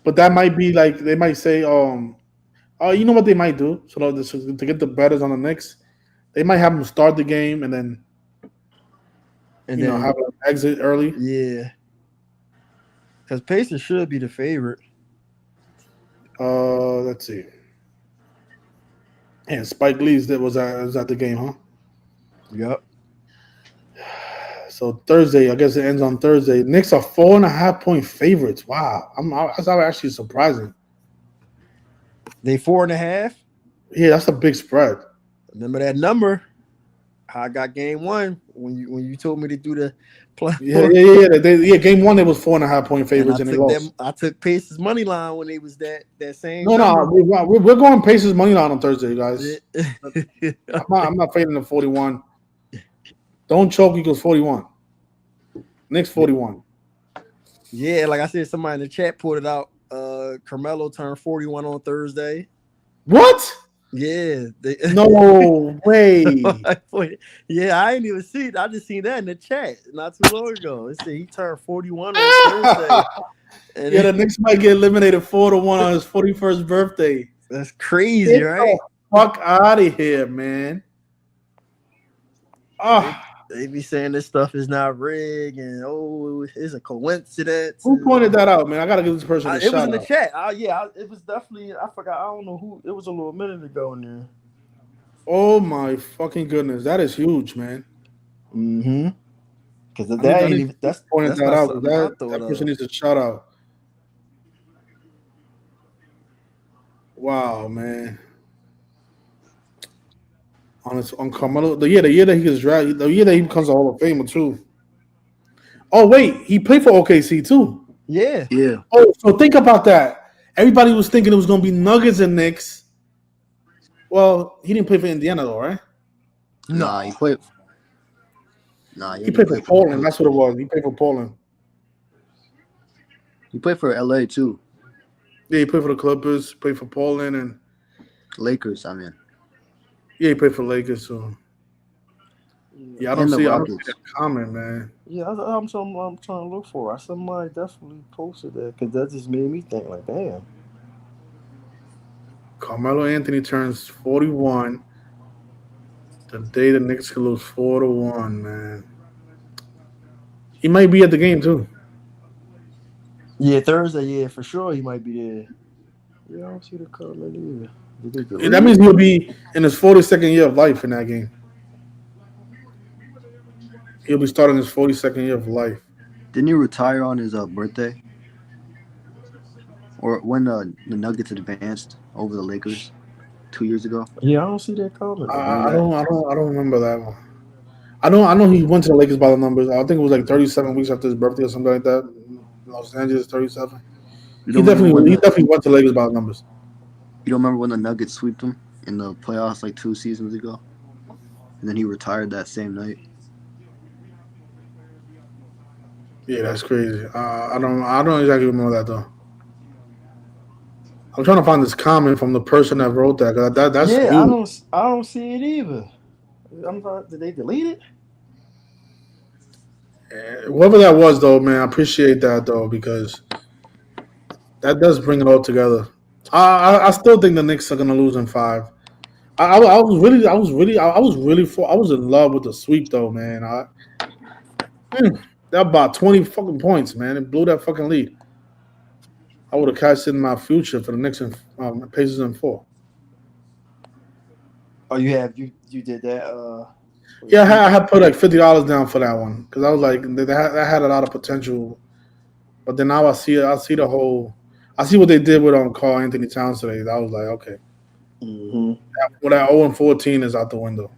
A: but that might be like they might say, you know what they might do? So to get the betters on the Knicks, they might have them start the game and then
C: And
A: have an exit early.
C: yeah, because Pacers should be the favorite.
A: Let's see. And Spike Lee's was at the game, huh?
C: Yep.
A: So Thursday, I guess it ends on Thursday. Knicks are 4.5-point favorites. Wow, that's actually surprising.
C: They 4.5.
A: Yeah, that's a big spread.
C: Remember that number? How I got game one when you told me to do the play.
A: Yeah. Game one, they was 4.5-point favorites, and they lost.
C: I took Pacers money line when they was that same.
A: No,
C: number.
A: we're going Pacers money line on Thursday, guys. I'm not fading the 41. Don't choke equals 41. Knicks 41.
C: Yeah, like I said, somebody in the chat put it out. Carmelo turned 41 on Thursday.
A: What?
C: Yeah.
A: No way.
C: Yeah, I ain't even see it. I just seen that in the chat not too long ago. It said he turned 41 on Thursday. And
A: the Knicks might get eliminated 4-1 on his 41st birthday.
C: That's crazy,
A: Get
C: right?
A: the fuck out of here, man.
C: They be saying this stuff is not rigged and it's a coincidence.
A: Who pointed that out, man? I gotta give this person a shout out.
C: It was in the chat. It was definitely. I forgot. I don't know who. It was a little minute ago in there.
A: Oh my fucking goodness, that is huge, man.
C: Mm-hmm. Because
A: that's pointed that out. That person needs a shout out. Wow, man. On Carmelo, the year that he gets drafted, the year that he becomes a Hall of Famer too. Oh wait, he played for OKC too.
C: Yeah.
A: Oh, so think about that. Everybody was thinking it was going to be Nuggets and Knicks. Well, he didn't play for Indiana though, right?
D: Nah, he played.
A: He played for Portland. That's what it was. He played for Portland.
D: He played for LA too.
A: Yeah, he played for the Clippers. Played for Portland and
D: Lakers. I mean.
A: Yeah, he played for Lakers. So Yeah,
C: And the
A: I don't see
C: Rockets.
A: that comment, man.
C: Yeah, I'm trying to look for it. Somebody definitely posted that because that just made me think like, damn.
A: Carmelo Anthony turns 41 the day the Knicks could lose 4-1, man. He might be at the game too.
C: Yeah, Thursday. Yeah, for sure he might be there. Yeah, I don't see the comment either. Did they
A: Yeah,
C: delete
A: that
C: it?
A: means he'll be in his 42nd year of life in that game. He'll be starting his 42nd year of life.
D: Didn't he retire on his birthday? Or when the Nuggets advanced over the Lakers 2 years ago?
C: Yeah, I don't see that comment.
A: I don't remember that one. I know he went to the Lakers by the numbers. I think it was like 37 weeks after his birthday or something like that. Los Angeles 37.
D: You don't remember when
A: He
D: the
A: definitely went to the Lakers by the numbers.
D: you don't remember when the Nuggets swept them in the playoffs like 2 seasons ago, and then he retired that same night.
A: Yeah, that's crazy. I don't exactly remember that though. I'm trying to find this comment from the person that wrote that. That's
C: Yeah,
A: huge.
C: I don't see it either. Did they delete it?
A: Whoever that was though, man, I appreciate that though because that does bring it all together. I still think the Knicks are gonna lose in 5. I was in love with the sweep though, man. That about 20 fucking points, man. It blew that fucking lead. I would have cashed in my future for the Knicks and Pacers in 4.
C: Oh, you did that.
A: Yeah, I had put like $50 down for that one because I was like that had a lot of potential. But then now I see the whole. I see what they did with Carl Anthony Towns today. I was like, okay,
C: Mm-hmm.
A: well that 0-14 is out the window.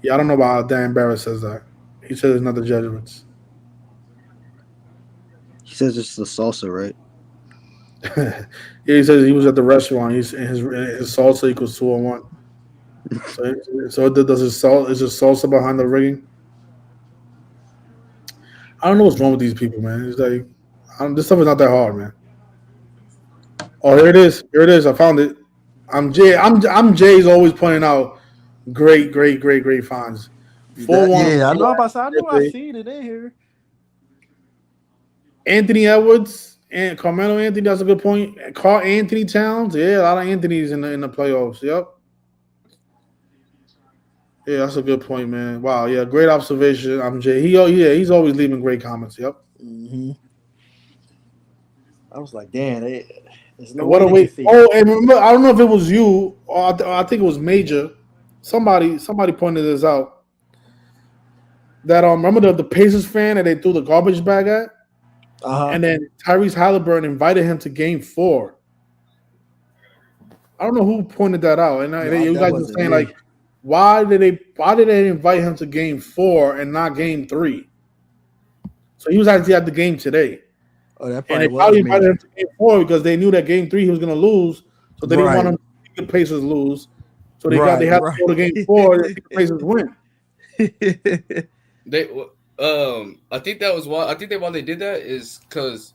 A: Yeah, I don't know about how Dan Barrett says that. He says it's not the Jesuits.
D: He says it's the salsa, right?
A: Yeah, he says he was at the restaurant. His salsa equals 2-1. So does his salt is his salsa behind the rigging? I don't know what's wrong with these people, man. It's like this stuff is not that hard, man. Oh, here it is. Here it is. I found it. I'm Jay's always pointing out great finds. 4-1.
C: Yeah, I know about. I know I seen it in here.
A: Anthony Edwards and Carmelo Anthony. That's a good point. Carl Anthony Towns. Yeah, a lot of Anthony's in the playoffs. Yep. Yeah, that's a good point, man. Wow. Yeah, great observation. I'm Jay. He's always leaving great comments. Yep.
C: Mm-hmm. I was like, damn, there's no
A: What
C: way
A: a
C: they
A: way!
C: can see.
A: Oh, and remember, I don't know if it was you or I think it was Major. Somebody pointed this out. That remember the Pacers fan that they threw the garbage bag at, and then Tyrese Haliburton invited him to Game 4. I don't know who pointed that out, and you guys were saying like, why did they invite him to Game 4 and not Game 3? So he was actually at the game today.
C: Oh, that
A: And they
C: probably
A: probably invited him to Game 4 because they knew that Game 3 he was going to lose, so they didn't want him to see the Pacers lose. So they had to go to Game 4 and the Pacers win.
E: I think that was why. I think why they did that is because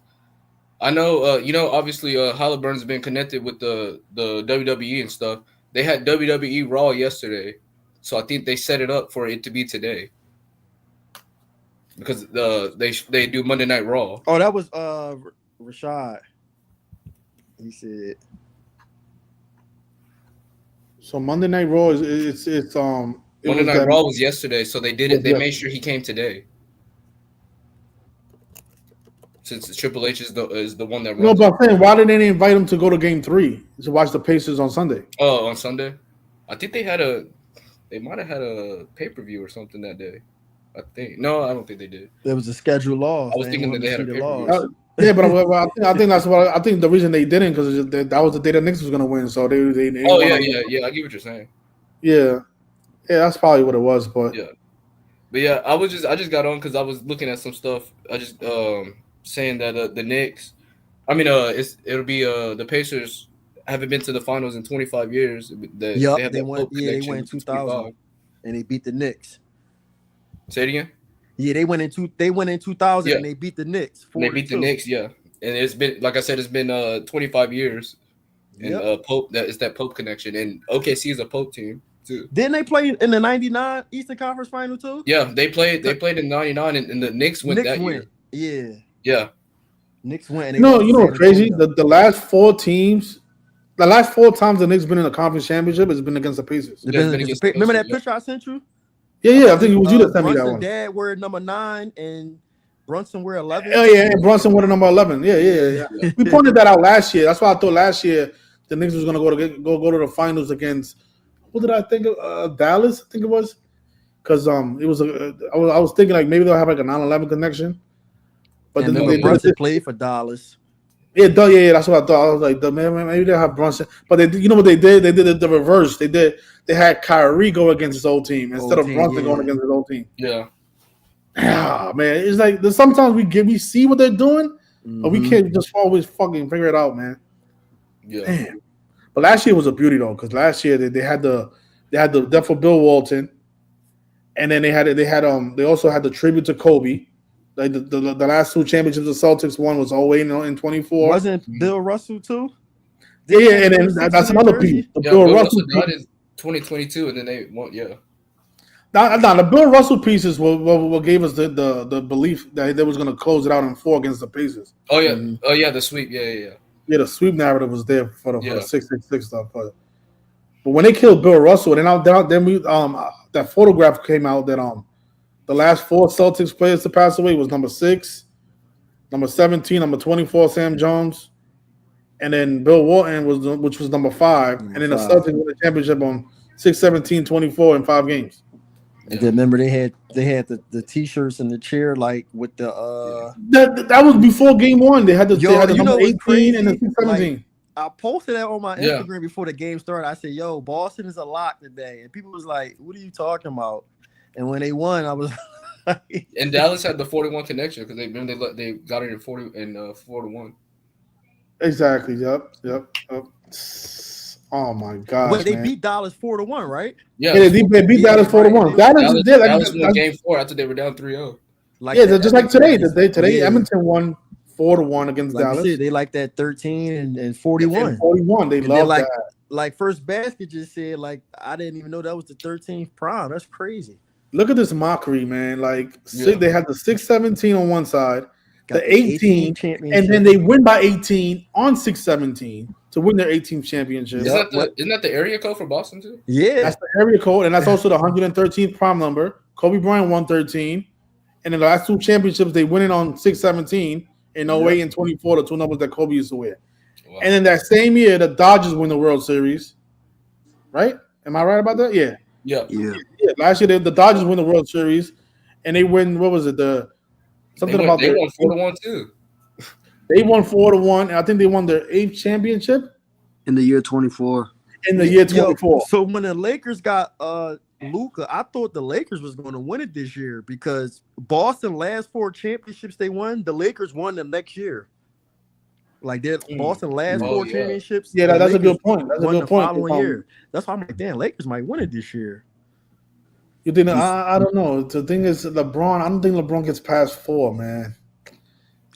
E: I know obviously Halliburton's been connected with the WWE and stuff. They had WWE Raw yesterday, so I think they set it up for it to be today because they do Monday Night Raw.
C: Oh, that was Rashad. He said.
A: So Monday Night Raw it's
E: Monday Night Raw was yesterday, so they did it. They made sure he came today. Since Triple H is the one that runs.
A: No, but I'm saying, why didn't they invite him to go to Game 3 to watch the Pacers on Sunday?
E: Oh, on Sunday, I think they might have had a pay-per-view or something that day. I think no, I don't think they did.
C: There was a scheduled loss.
E: I was thinking that they had a pay-per-view.
A: Yeah, but I think that's what I think the reason they didn't because that was the day the Knicks was going to win. So they
E: oh yeah. I get what you're saying.
A: Yeah, that's probably what it was. But
E: yeah, I just got on because I was looking at some stuff. I just saying that the Knicks, I mean it'll be the Pacers haven't been to the finals in 25 years. They went in
C: 2000 and they beat the Knicks.
E: Say it again.
C: Yeah, they went in 2000 and they beat the Knicks.
E: They beat the Knicks, yeah. And it's been, like I said, it's been 25 years And Pope, it's that Pope connection. And OKC is a Pope team too.
C: Didn't they play in the '99 Eastern Conference Final too?
E: Yeah, they played in '99, and the Knicks went that year.
C: Yeah. Knicks went.
A: And you know what's crazy? The last 4 teams, the last 4 times the Knicks been in a conference championship has been against the Pacers.
C: Remember that picture I sent you?
A: Yeah. I think it was you that sent me that one.
C: Dad wear number 9 and Brunson wear 11.
A: Oh yeah, and Brunson wore number 11. Yeah. We pointed that out last year. That's why I thought last year the Knicks was gonna go to the finals against. What did I think of? Dallas, I think it was, because it was I was thinking like maybe they'll have like a 9/11 connection.
C: But then Brunson played for Dallas.
A: Yeah, that's what I thought. I was like, maybe they'll have Brunson, but you know what they did? They did the reverse. They had Kyrie go against his old team instead of Brunson going against his old team.
E: Yeah.
A: Ah, man, it's like sometimes we see what they're doing, but we can't just always fucking figure it out, man.
E: Yeah.
A: Damn. But last year was a beauty though, because last year they had the death of Bill Walton, and then they also had the tribute to Kobe. Like the last 2 championships the Celtics won was 08 and 24.
C: Wasn't Bill Russell too?
A: Yeah, and then that's another piece.
E: Bill Russell died in 2022, and then they won. Yeah.
A: Now the Bill Russell piece is what gave us the belief that they was going to close it out in 4 against the Pacers.
E: Oh yeah, the sweep. Yeah.
A: Yeah, the sweep narrative was there for the 666 stuff. But when they killed Bill Russell, then we that photograph came out that the last 4 Celtics players to pass away was number 6, number 17, number 24, Sam Jones, and then Bill Walton which was number 5, and then the Celtics won the championship on 6, 17, 24 in 5 games.
C: And then remember they had the T-shirts and the chair like with the
A: that was before game 1. They had the number 18 and the 617.
C: Like, I posted that on my Instagram before the game started. I said, "Yo, Boston is a lock today," and people was like, "What are you talking about?" And when they won, I was like,
E: and Dallas had the 41 connection because they got it in 4-1.
A: Exactly. Yep. Oh my God!
C: Wait, they beat Dallas 4-1, right?
E: Yeah,
A: they beat Dallas 4-1.
E: Dallas won game 4 after they were down 3-0.
A: Just like today. Today Edmonton won 4-1 against Dallas.
C: They like that 13 and 41.
A: And 41. They love that.
C: Like First Basket just said, like I didn't even know that was the 13th prime. That's crazy.
A: Look at this mockery, man. They had the 6-17 on one side, the 18 and then they win by 18 on 6-17 to win their 18th championship.
E: Isn't that the area code for Boston too?
C: Yeah,
A: that's the area code, and that's also the 113th prime number. Kobe Bryant won 13, and in the last 2 championships they win it on 6-17 in 08 and 24, the 2 numbers that Kobe used to wear. Wow. And then that same year, the Dodgers win the World Series. Right? Am I right about that? Yeah. Last year, the Dodgers win the World Series, and they win. What was it? They won
E: 4-1 too.
A: They won 4-1, and I think they won their 8th championship
D: in the year 24.
A: In the year 24.
C: So when the Lakers got Luka, I thought the Lakers was going to win it this year because Boston last 4 championships they won, the Lakers won them next year. Like that Boston last 4 championships.
A: Yeah, that's a good point. That's a good point.
C: Following year. That's why I'm like, damn, Lakers might win it this year.
A: You think? I don't know. The thing is, LeBron. I don't think LeBron gets past 4, man.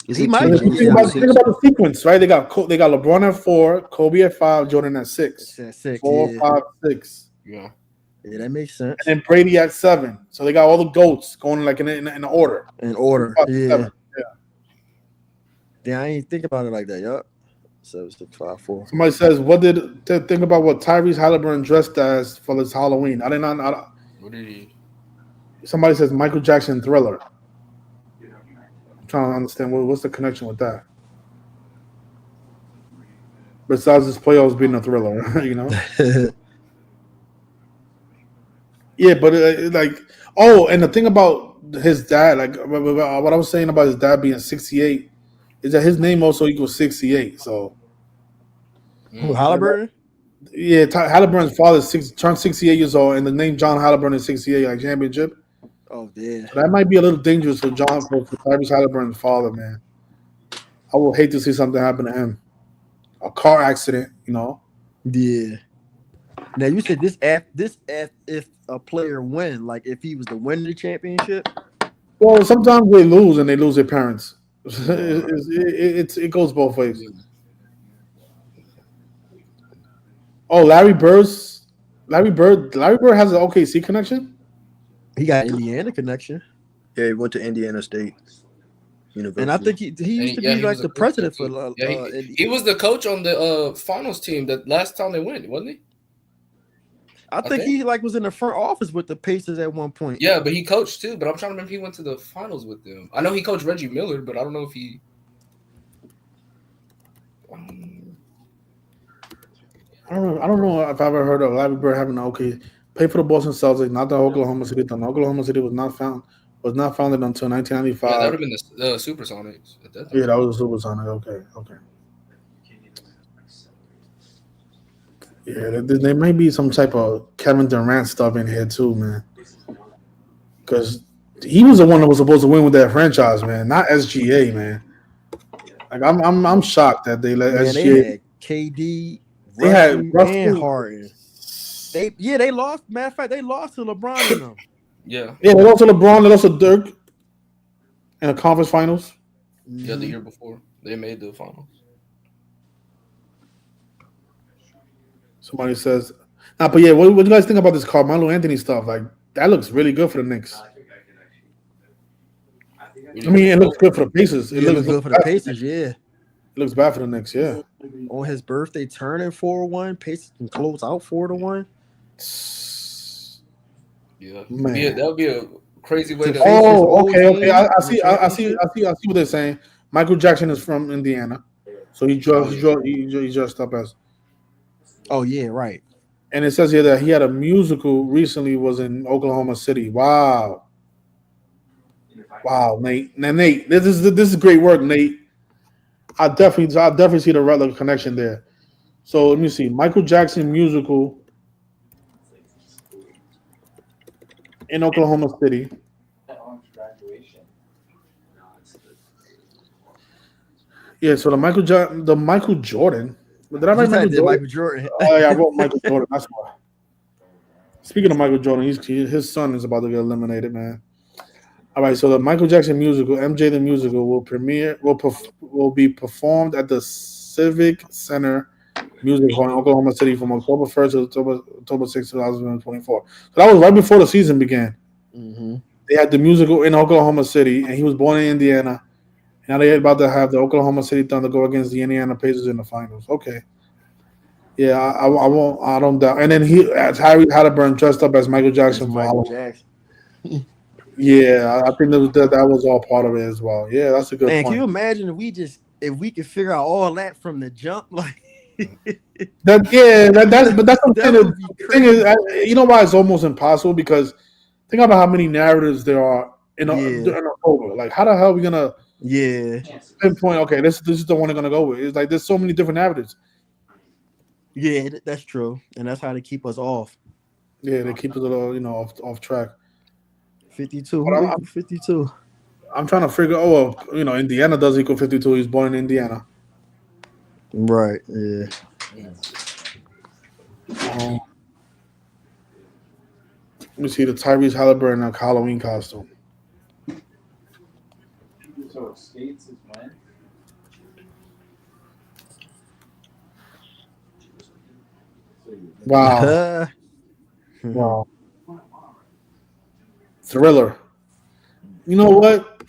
C: He might.
A: Think about the sequence, right? They got LeBron at 4, Kobe at 5, Jordan at 6.
C: At 6,
A: 4, 5, 6.
C: Yeah, that makes sense.
A: And then Brady at 7. So they got all the GOATs going like in order.
C: In order,
A: 7.
C: Yeah, I ain't think about it like that. Yup. 7, 6, 5, 4.
A: Somebody says, "What did they think about what Tyrese Haliburton dressed as for his Halloween?" I did not.
E: What did he?
A: Somebody says Michael Jackson Thriller. I'm trying to understand what's the connection with that. Besides his playoffs being a thriller, you know. Yeah, but and the thing about his dad, like what I was saying about his dad being 68, is that his name also equals 68. So,
C: who, Haliburton?
A: Yeah, Haliburton's father turned 68 years old, and the name John Haliburton is 68, like championship.
C: Oh, yeah.
A: So that might be a little dangerous for Tyrese Haliburton's father, man. I would hate to see something happen to him. A car accident, you know.
C: Yeah. Now you said this if a player win, like if he was to win the championship.
A: Well, sometimes they lose and they lose their parents. It goes both ways. Oh, Larry Bird has an OKC connection.
C: He got Indiana connection,
B: Yeah, he went to Indiana State University.
C: and I think he used to be
E: he
C: like
E: was a
C: the
E: coach there
C: president for
E: too. He was the coach on the finals team that last time they went, wasn't he?
C: I think he like was in the front office with the Pacers at one point.
E: Yeah, but he coached too. But I'm trying to remember if he went to the finals with them. I know he coached Reggie Miller, but I don't know if he.
A: I don't know if I've ever heard of Larry Bird having an OK. Played for the Boston Celtics, not the Oklahoma City Thunder. Oklahoma City was not founded until 1995.
E: Yeah, that would have been the Supersonics at that time.
A: Yeah, that was a Supersonic. Okay. Yeah, there may be some type of Kevin Durant stuff in here too, man. Because he was the one that was supposed to win with that franchise, man, not SGA, man. Like I'm shocked that they let SGA.
C: They had KD,
A: They had
C: Russell, and Harden. They lost. Matter of fact, they lost to LeBron and them.
E: Yeah,
A: they lost to LeBron. They lost to Dirk in the conference finals.
E: Yeah, the year before they made the finals.
A: Somebody says, but yeah, what do you guys think about this Carmelo Anthony stuff? Like that looks really good for the Knicks. I mean, it looks good for the Pacers.
C: It looks good for the Pacers. Yeah,
A: it looks bad for the Knicks. Yeah.
C: On his birthday, turning 4-1, Pacers can close out 4-1.
E: Yeah,
A: man,
E: that would be a crazy way to.
A: Oh, okay. I see what they're saying. Michael Jackson is from Indiana, so he dressed up as.
C: Oh yeah, right.
A: And it says here that he had a musical recently was in Oklahoma City. Wow, Nate. Now, Nate, this is great work, Nate. I definitely see the relevant connection there. So let me see. Michael Jackson musical in Oklahoma City. Yeah, so the Michael Jordan. Did I write Michael Jordan? Oh yeah, I wrote Michael Jordan. That's why. Speaking of Michael Jordan, his son is about to get eliminated, man. All right, so the Michael Jackson musical, MJ the Musical, will be performed at the Civic Center Music Hall in Oklahoma City from October 1st to October 6th, 2024. So that was right before the season began.
C: Mm-hmm.
A: They had the musical in Oklahoma City, and he was born in Indiana. Now they're about to have the Oklahoma City Thunder go against the Indiana Pacers in the finals. Okay. Yeah, I don't doubt. And then Harry Haliburton dressed up as Michael Jackson for Halloween. Yeah, I think that was all part of it as well. Yeah, that's a good point.
C: Can you imagine if we could figure out all that from the jump? Like
A: that's the thing is, you know why it's almost impossible? Because think about how many narratives there are in October. Like, how the hell are we gonna pinpoint? Okay, this is the one they're gonna go with. It's like there's so many different narratives.
C: Yeah, that's true, and that's how they keep us off.
A: Yeah, they keep us off track.
C: 52. 52.
A: I'm trying to figure. Indiana does equal 52. He's born in Indiana.
C: Right. Yeah.
A: Let me see the Tyrese Haliburton Halloween costume.
F: So skates is when?
A: Wow. Wow. Thriller. You know what?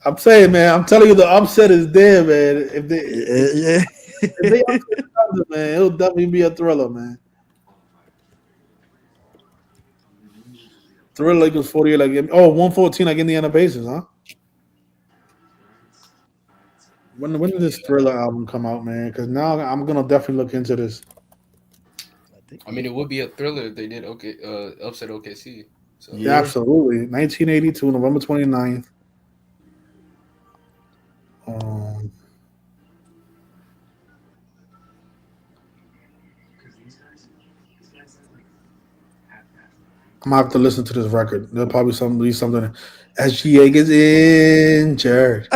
A: I'm saying, man. I'm telling you, the upset is there, man. If they upset the Thunder, man, it'll definitely be a thriller, man. Thriller equals 48 like 114 like Indiana Pacers, huh? When did this Thriller album come out, man? Because now I'm gonna definitely look into this.
E: I mean, it would be a thriller if they did upset OKC. So.
A: Yeah, absolutely. 1982, November 29th. I'm gonna have to listen to this record. There'll probably be something. SGA gets injured.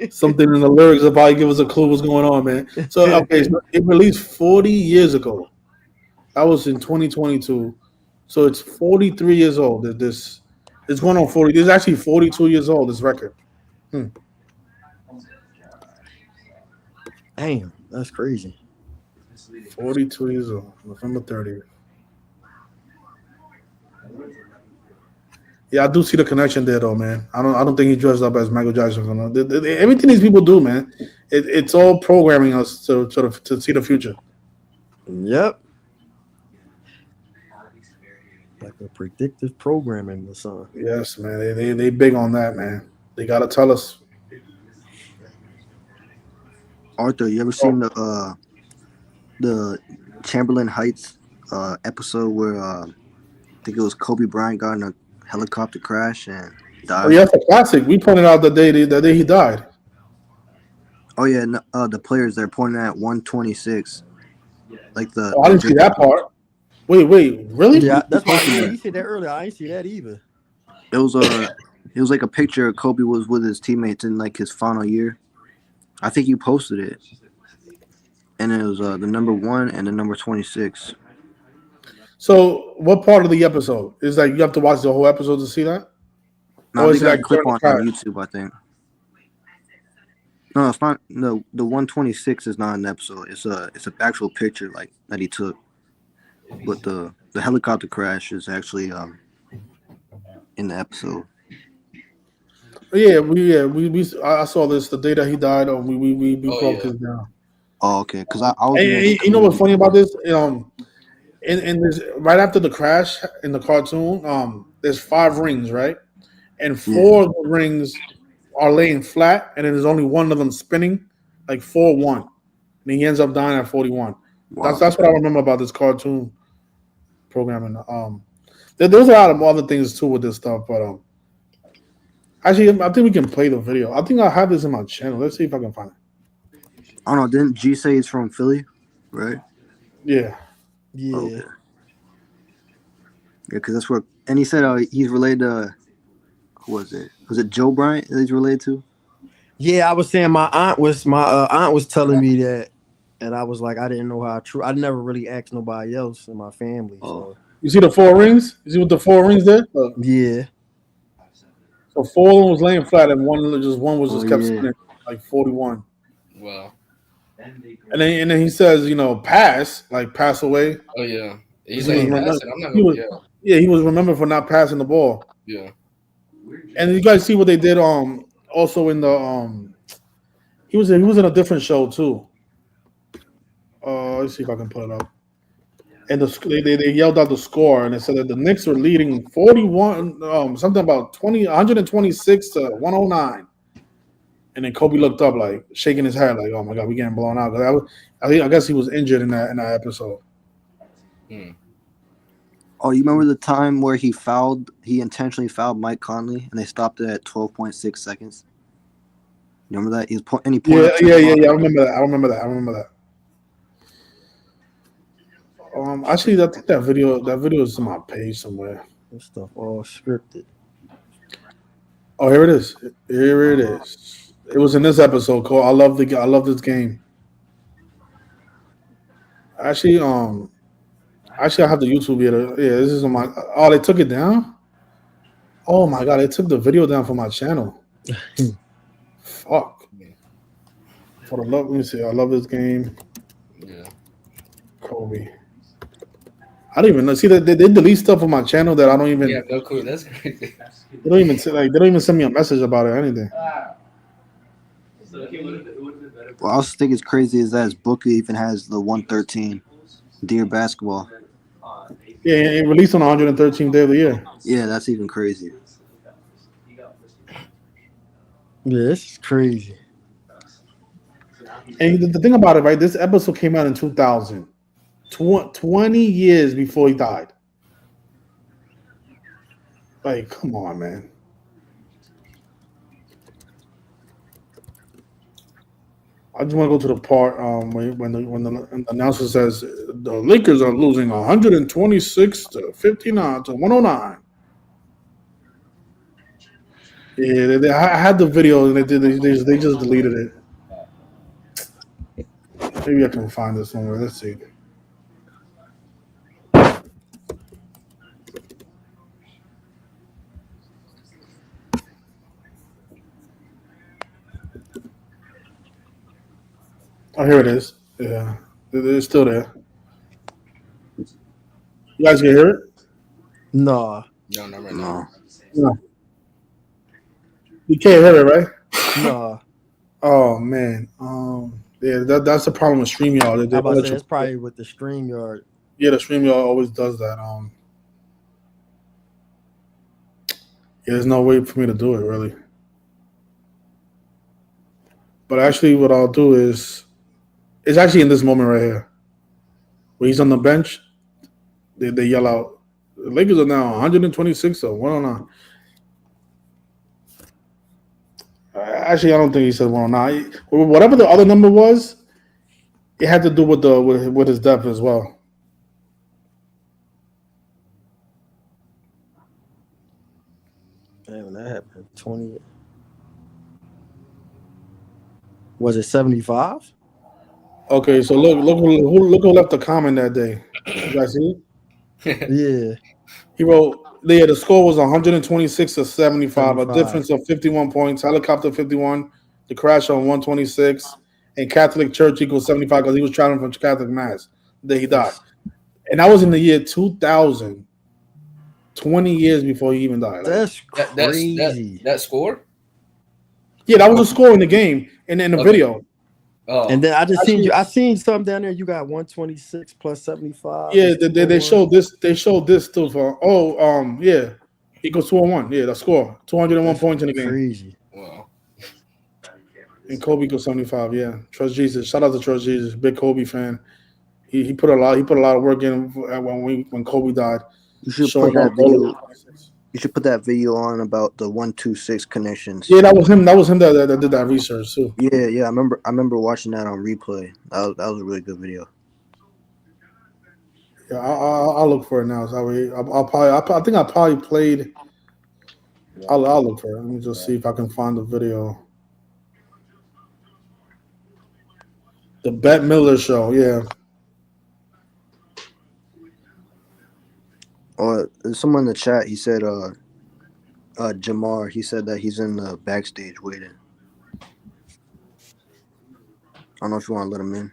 A: Something in the lyrics will probably give us a clue what's going on, man. So it released 40 years ago. That was in 2022. So it's 43 years old. It's going on 40. It's actually 42 years old, this record.
C: Damn. That's crazy.
A: 42 years old, November 30th. Yeah, I do see the connection there, though, man. I don't think he dressed up as Michael Jackson. Everything these people do, man, it's all programming us to see the future.
C: Yep. Like a predictive programming or something.
A: Yes, man. They big on that, man. They gotta tell us.
B: Arthur, you ever seen the Chamberlain Heights episode where I think it was Kobe Bryant got in a helicopter crash and died?
A: Oh, yeah, that's a classic. We pointed out the day he died.
B: Oh yeah, no, the players they're pointing at 126. Like the.
A: Oh, I didn't see that part. Wait, really?
C: Yeah, that's why
B: posted that.
C: he said that earlier. I ain't see that either.
B: It was like a picture of Kobe was with his teammates in like his final year. I think you posted it, and it was the number 1 and the number 26.
A: So, what part of the episode is that? You have to watch the whole episode to see that?
B: No,
A: Or
B: they
A: is
B: got
A: that
B: a clip
A: during
B: on
A: the crash?
B: YouTube, I think. No, it's not. No, the 126 is not an episode. It's an actual picture like that he took. But the helicopter crash is actually in the episode.
A: I saw this the day that he died. We broke this down.
B: Oh, okay. Because I was.
A: And you know what's funny about this? In this right after the crash in the cartoon, there's 5 rings, right? And 4 of the rings are laying flat, and then there's only one of them spinning, like 4-1. And he ends up dying at 41.
B: Wow.
A: That's what I remember about this cartoon programming. There's a lot of other things too with this stuff, but actually, I think we can play the video. I think I have this in my channel. Let's see if I can find it.
B: I don't know. Didn't G say he's from Philly, right?
A: Yeah.
C: Yeah.
B: Okay. Yeah, because that's where. And he said he's related to. Who was it? Was it Joe Bryant that he's related to?
C: Yeah, I was saying my aunt was telling me that, and I was like, I didn't know how true. I never really asked nobody else in my family. So
A: You see the 4 rings? You see what the 4 rings there?
C: yeah.
A: So 4 of them was laying flat, and one was just kept
B: yeah.
A: spinning, like 41.
E: Wow.
A: And then he says, pass away.
E: Oh yeah. He's
A: He
E: like,
A: was
E: "Pass it. I'm not
A: he
E: gonna."
A: was- Yeah, he was remembered for not passing the ball.
E: Yeah.
A: And you guys see what they did also in the he was in a different show too. Let's see if I can pull it up. And they yelled out the score, and they said that the Knicks were leading 41 something about 126 to 109. And then Kobe looked up, like shaking his head, like, "Oh my God, we getting blown out." I guess he was injured in that episode.
B: Oh, you remember the time where he intentionally fouled Mike Conley, and they stopped it at 12.6 seconds? You remember that?
A: Yeah. I remember that. Actually, I think that video is on my page somewhere.
C: This stuff all scripted.
A: Oh, here it is. It was in this episode called I love this game. Actually, I have the YouTube here. Yeah, this is on my. Oh, they took it down. Oh my God, they took the video down from my channel. Fuck. For the love, let me see. I love this game.
E: Yeah.
A: Kobe. I don't even know. See that they delete stuff on my channel that I don't even.
E: Yeah, no clue. That's crazy.
A: They don't even send me a message about it or anything.
B: What I also think is crazy is that his book even has the 113, Dear Basketball.
A: Yeah, it released on the 113th day of the year.
B: Yeah, that's even crazy.
C: Yeah, this is crazy.
A: And the thing about it, right? This episode came out in 2000, 20 years before he died. Like, come on, man. I just want to go to the part when the announcer says the Lakers are losing 126 to 59 to 109. Yeah, I had the video and they just deleted it. Maybe I can find this somewhere. Let's see. Oh, here it is. Yeah, it's still there. You guys can hear it?
C: Nah,
E: No, not right
B: No.
E: now.
A: No. You can't hear it, right?
C: nah.
A: Oh man. Yeah, that's the problem with StreamYard. They
C: I
A: don't
C: about to
A: let
C: say
A: you.
C: that's probably with the StreamYard.
A: Yeah, the StreamYard always does that. Yeah, there's no way for me to do it really. But actually, what I'll do is it's actually in this moment right here where he's on the bench. They yell out, "The Lakers are now 126 or 109." Actually, I don't think he said 109. Whatever the other number was, it had to do with with his depth as well.
C: Damn, when that happened. 20. Was it 75?
A: Okay, so look who left the comment that day. You guys see it?
C: Yeah,
A: He wrote, "Yeah, the score was 126 to 75, a
C: 75.
A: difference of 51 points. Helicopter 51, the crash on 126, and Catholic Church equals 75 because he was traveling from Catholic Mass the day he died. And that was in the year 2000, 20 years before he even died. Like,
C: That's
E: That's
C: crazy.
E: that score.
A: yeah, that was a score in the game and in the
E: Okay.
A: video.
E: Oh,
C: And then I just seen
A: Actually-
C: you. I seen something down there. You got 126 plus 75.
A: Yeah,
C: is
A: they
C: 201.
A: showed this. They showed this too. Yeah, equals 201. Yeah, the score 201
C: That's
A: points in the game.
C: crazy.
E: wow.
A: And Kobe goes 75. Yeah, trust Jesus. Shout out to Trust Jesus, big Kobe fan. He put a lot of work in when Kobe died.
B: You should
A: Showing
B: put that
A: off all
B: video.
A: the 26.
B: You should put that video on about the 126 connections.
A: Yeah, that was him. That was him that did that research too.
B: Yeah. I remember watching that on replay. That was a really good video.
A: Yeah, I'll look for it now. So I think I probably played. I'll look for it. Let me just see if I can find the video. The Bette Miller show. Yeah.
B: Or someone in the chat, he said, Jamar. He said that he's in the backstage waiting. I don't know if you want to let him in.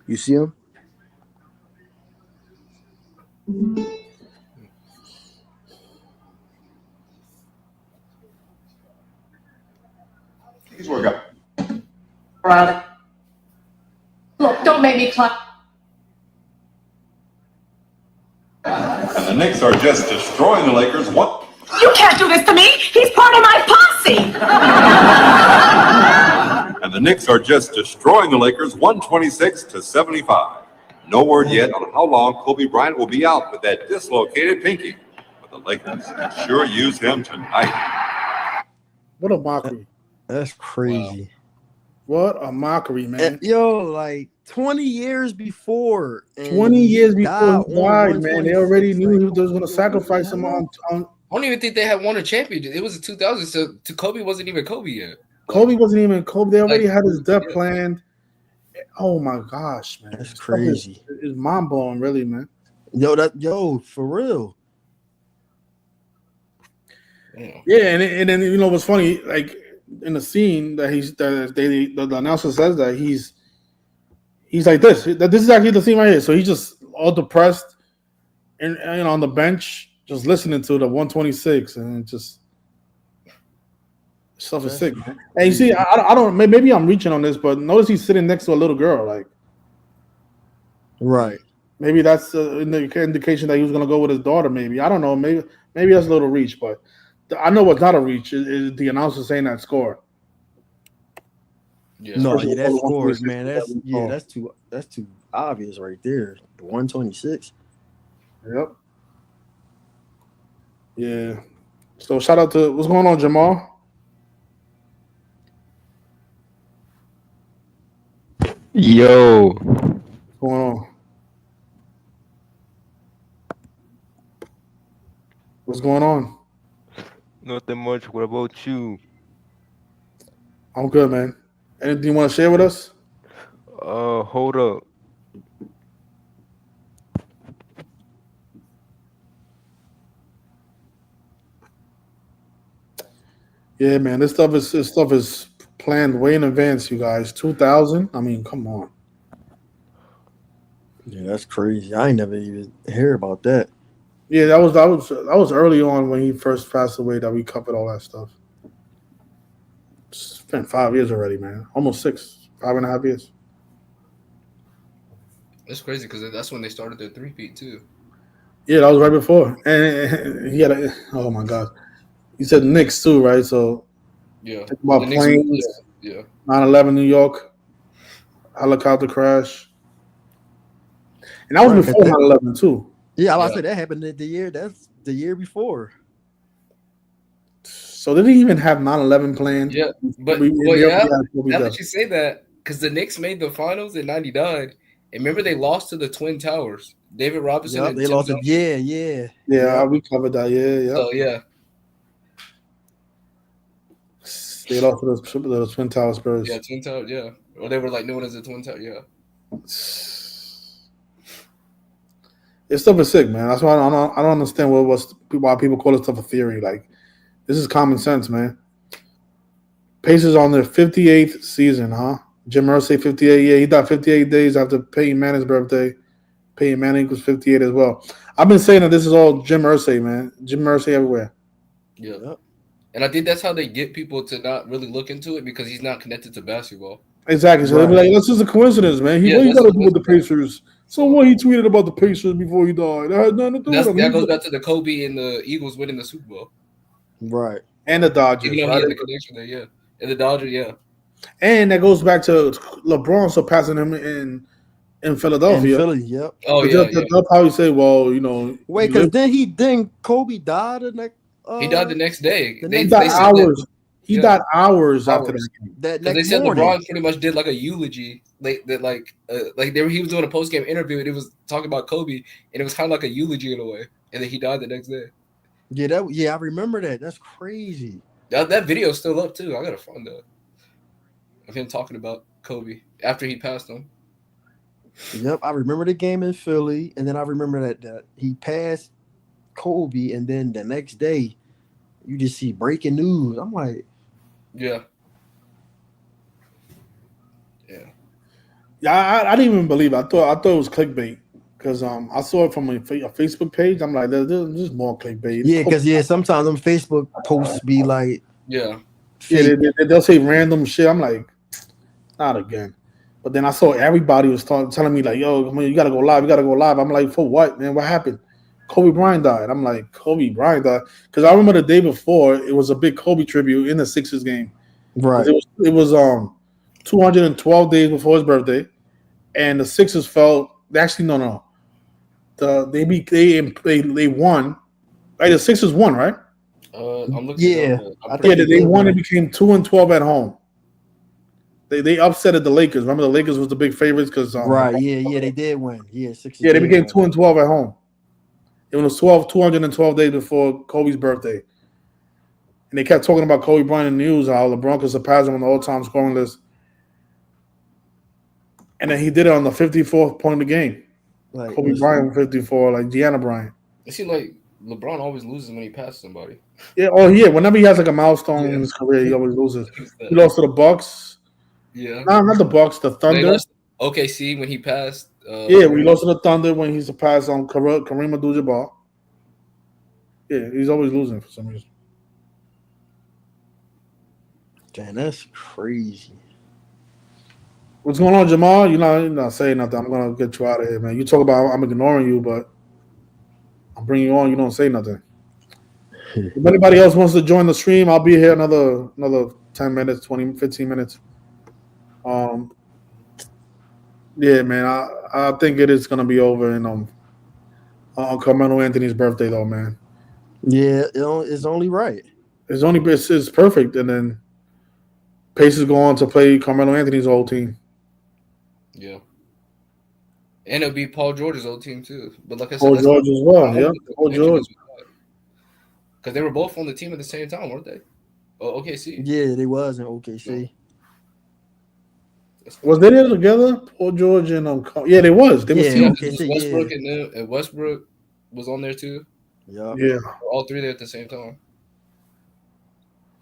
B: You see him?
G: Please work out. Riley.
H: Look, don't make me climb.
G: And the Knicks are just destroying the Lakers. What?
H: You can't do this to me. He's part of my posse.
G: And the Knicks are just destroying the Lakers 126 to 75. No word yet on how long Kobe Bryant will be out with that dislocated pinky. But the Lakers can sure use him tonight.
A: What a mockery!
C: That's crazy.
A: What a mockery, man!
C: And, yo, like 20 years before. and
A: 20 years before
C: died
A: he
C: on
A: died, man, they already
C: 126,
A: knew
C: like,
A: he was going to
C: come
A: sacrifice
C: on,
A: him
C: man.
A: on.
E: I don't even think they had won a championship. It was in 2000, so to Kobe wasn't even Kobe yet.
A: Kobe wasn't even Kobe. They already
E: Like,
A: had his death
E: yeah.
A: planned. Oh my gosh, man!
C: That's
A: Stuff
C: crazy.
A: Is mind blowing, really, man.
C: Yo, for real.
E: Yeah.
A: Yeah, and then you know what's funny? Like in the scene that the announcer says that he's like this. That this is actually the scene right here. So he's just all depressed and on the bench, just listening to the 126, and just stuff is sick, man. And you see, I don't. Maybe I'm reaching on this, but notice he's sitting next to a little girl. Like
C: Right.
A: maybe that's an indication that he was going to go with his daughter. Maybe I don't know. Maybe that's a little reach, but I know what's not a reach is the announcer saying that score.
E: Yeah.
C: No,
A: Especially
C: yeah, that
A: for the
C: scores,
A: 126
C: man.
A: that
C: That's too obvious right there. The 126.
A: Yep. Yeah. So shout out to what's going on, Jamal.
I: Yo,
A: What's going on? What's going on?
I: nothing much. What about you?
A: I'm good, man. Anything you want to share with us?
I: Hold up.
A: Yeah, man, this stuff is planned way in advance, you guys. 2000. I mean, come on.
C: Yeah, that's crazy. I ain't never even hear about that.
A: Yeah, that was early on when he first passed away that we covered all that stuff. It's been 5 years already, man. Almost 6, 5.5 years.
E: It's crazy because that's when they started their 3-peat too.
A: Yeah, that was right before, and he had a. Oh my God, he said Knicks too, right? So
E: Yeah,
A: think about
E: the Knicks. Yeah,
A: planes,
E: yeah.
A: 9/11 New York, helicopter crash, and that was
C: Right.
A: before 9/11 too.
C: Yeah, I
E: Yeah.
C: said that happened the year. That's the year before.
A: So they didn't even have 9/11 planned.
E: Yeah, but
A: We-
E: well,
A: we-
E: yeah.
A: we-
E: Now that you say that, because the Knicks made the finals in '99, and remember they lost to the Twin Towers. David Robinson
C: Yep,
E: and
C: they
E: Tim
C: lost it.
E: Duncan.
C: Yeah.
A: Yeah,
C: Yep.
A: we covered that. Yeah.
E: So yeah,
A: They lost to the Twin Tower Spurs.
E: yeah, Twin Towers. Yeah, or they were like known as the Twin Towers. Yeah,
A: This stuff is sick, man. That's why I don't understand why people call this stuff a theory. Like, this is common sense, man. Pacers on their 58th season, huh? Jim Irsay 58. Yeah, he died 58 days after Peyton Manning's birthday. Peyton Manning was 58 as well. I've been saying that this is all Jim Irsay, man. Jim Irsay everywhere.
E: yeah.
C: Yep.
E: And I think that's how they get people to not really look into it because he's not connected to basketball.
A: Exactly. So they'll be like, that's just a coincidence, man.
E: Yeah,
A: What he
E: that's
A: got
E: a
A: to do with the Pacers? So what he tweeted about the Pacers before he died? That had nothing to do with him.
E: That goes back to the Kobe and the Eagles winning the Super Bowl.
C: Right.
A: And the Dodgers,
E: Even though
A: right?
E: he had the connection there, yeah. And the Dodgers, yeah.
A: And that goes back to LeBron surpassing him in Philadelphia.
C: In Philly, yep.
E: Oh,
A: But
E: yeah.
A: they'll probably say, well, you know.
C: Wait, because then Kobe died the next.
E: He died the next day.
C: the
E: They,
A: He
C: next
E: they
A: died
E: said
A: hours. He
E: Yeah.
A: died hours after
E: Hours.
A: that game.
C: that
E: Because they
C: next
E: said
C: morning.
E: LeBron pretty much did like a eulogy, he was doing a post game interview and it was talking about Kobe, and it was kind of like a eulogy in a way, and then he died the next day.
C: Yeah, I remember that. That's crazy.
E: That video's still up too. I gotta find that of him talking about Kobe after he passed him.
C: Yep, I remember the game in Philly, and then I remember that he passed Kobe, and then the next day, you just see breaking news. I'm like,
E: Yeah,
A: Yeah, I didn't even believe it. I thought it was clickbait because I saw it from a Facebook page. I'm like, there's more clickbait.
C: yeah, because sometimes them Facebook posts be like,
E: yeah.
A: Yeah, they'll say random shit. I'm like, not again. But then I saw everybody was telling me like, yo, man, you gotta go live. I'm like, for what, man? What happened? Kobe Bryant died. I'm like, Kobe Bryant died because I remember the day before it was a big Kobe tribute in the Sixers game.
C: right.
A: It was 212 days before his birthday, and the Sixers fell. Actually, no. They won. Right, the Sixers won, right?
E: I'm looking.
C: Yeah,
E: I'm
A: Yeah, they won. It became 2-12 at home. They upsetted the Lakers. Remember, the Lakers was the big favorites because
C: Right, yeah, they did win. Yeah, 6.
A: Yeah, they became 2-12 at home. It was 212 days before Kobe's birthday, and they kept talking about Kobe Bryant in the news, how LeBron could surpass him on the all-time scoring list, and then he did it on the 54th point of the game.
C: Like,
A: Kobe Bryant 54, like Gianna Bryant.
E: It seems like LeBron always loses when he passes somebody.
A: Yeah, whenever he has like a milestone in his career, he always loses. He lost to the Bucks.
E: Yeah.
A: No, not the Bucks, the
E: They
A: Thunder.
E: lost OKC when he passed.
A: We lost to the Thunder when he surpassed on Kareem Abdul-Jabbar. Yeah, he's always losing for some reason.
C: damn, that's crazy.
A: What's going on, Jamal? You're not saying nothing. I'm gonna get you out of here, man. You talk about I'm ignoring you, but I'm bringing you on. You don't say nothing. If anybody else wants to join the stream, I'll be here another 10 minutes, 20, 15 minutes. Yeah, man. I think it is gonna be over on Carmelo Anthony's birthday, though, man.
C: Yeah, it's only right.
A: It's perfect, and then Pacers go on to play Carmelo Anthony's old team.
E: Yeah. And it'll be Paul George's old team too. But like I said,
A: Paul George as well. Yeah, Paul George.
E: Because they were both on the team at the same time, weren't they? Oh, OKC.
C: Yeah, they was in OKC.
A: Was they there together? Paul George and yeah, they was. They was teams.
C: OKC,
E: Westbrook and Westbrook was on there too.
C: Yeah.
A: Yeah.
E: All three there at the same time.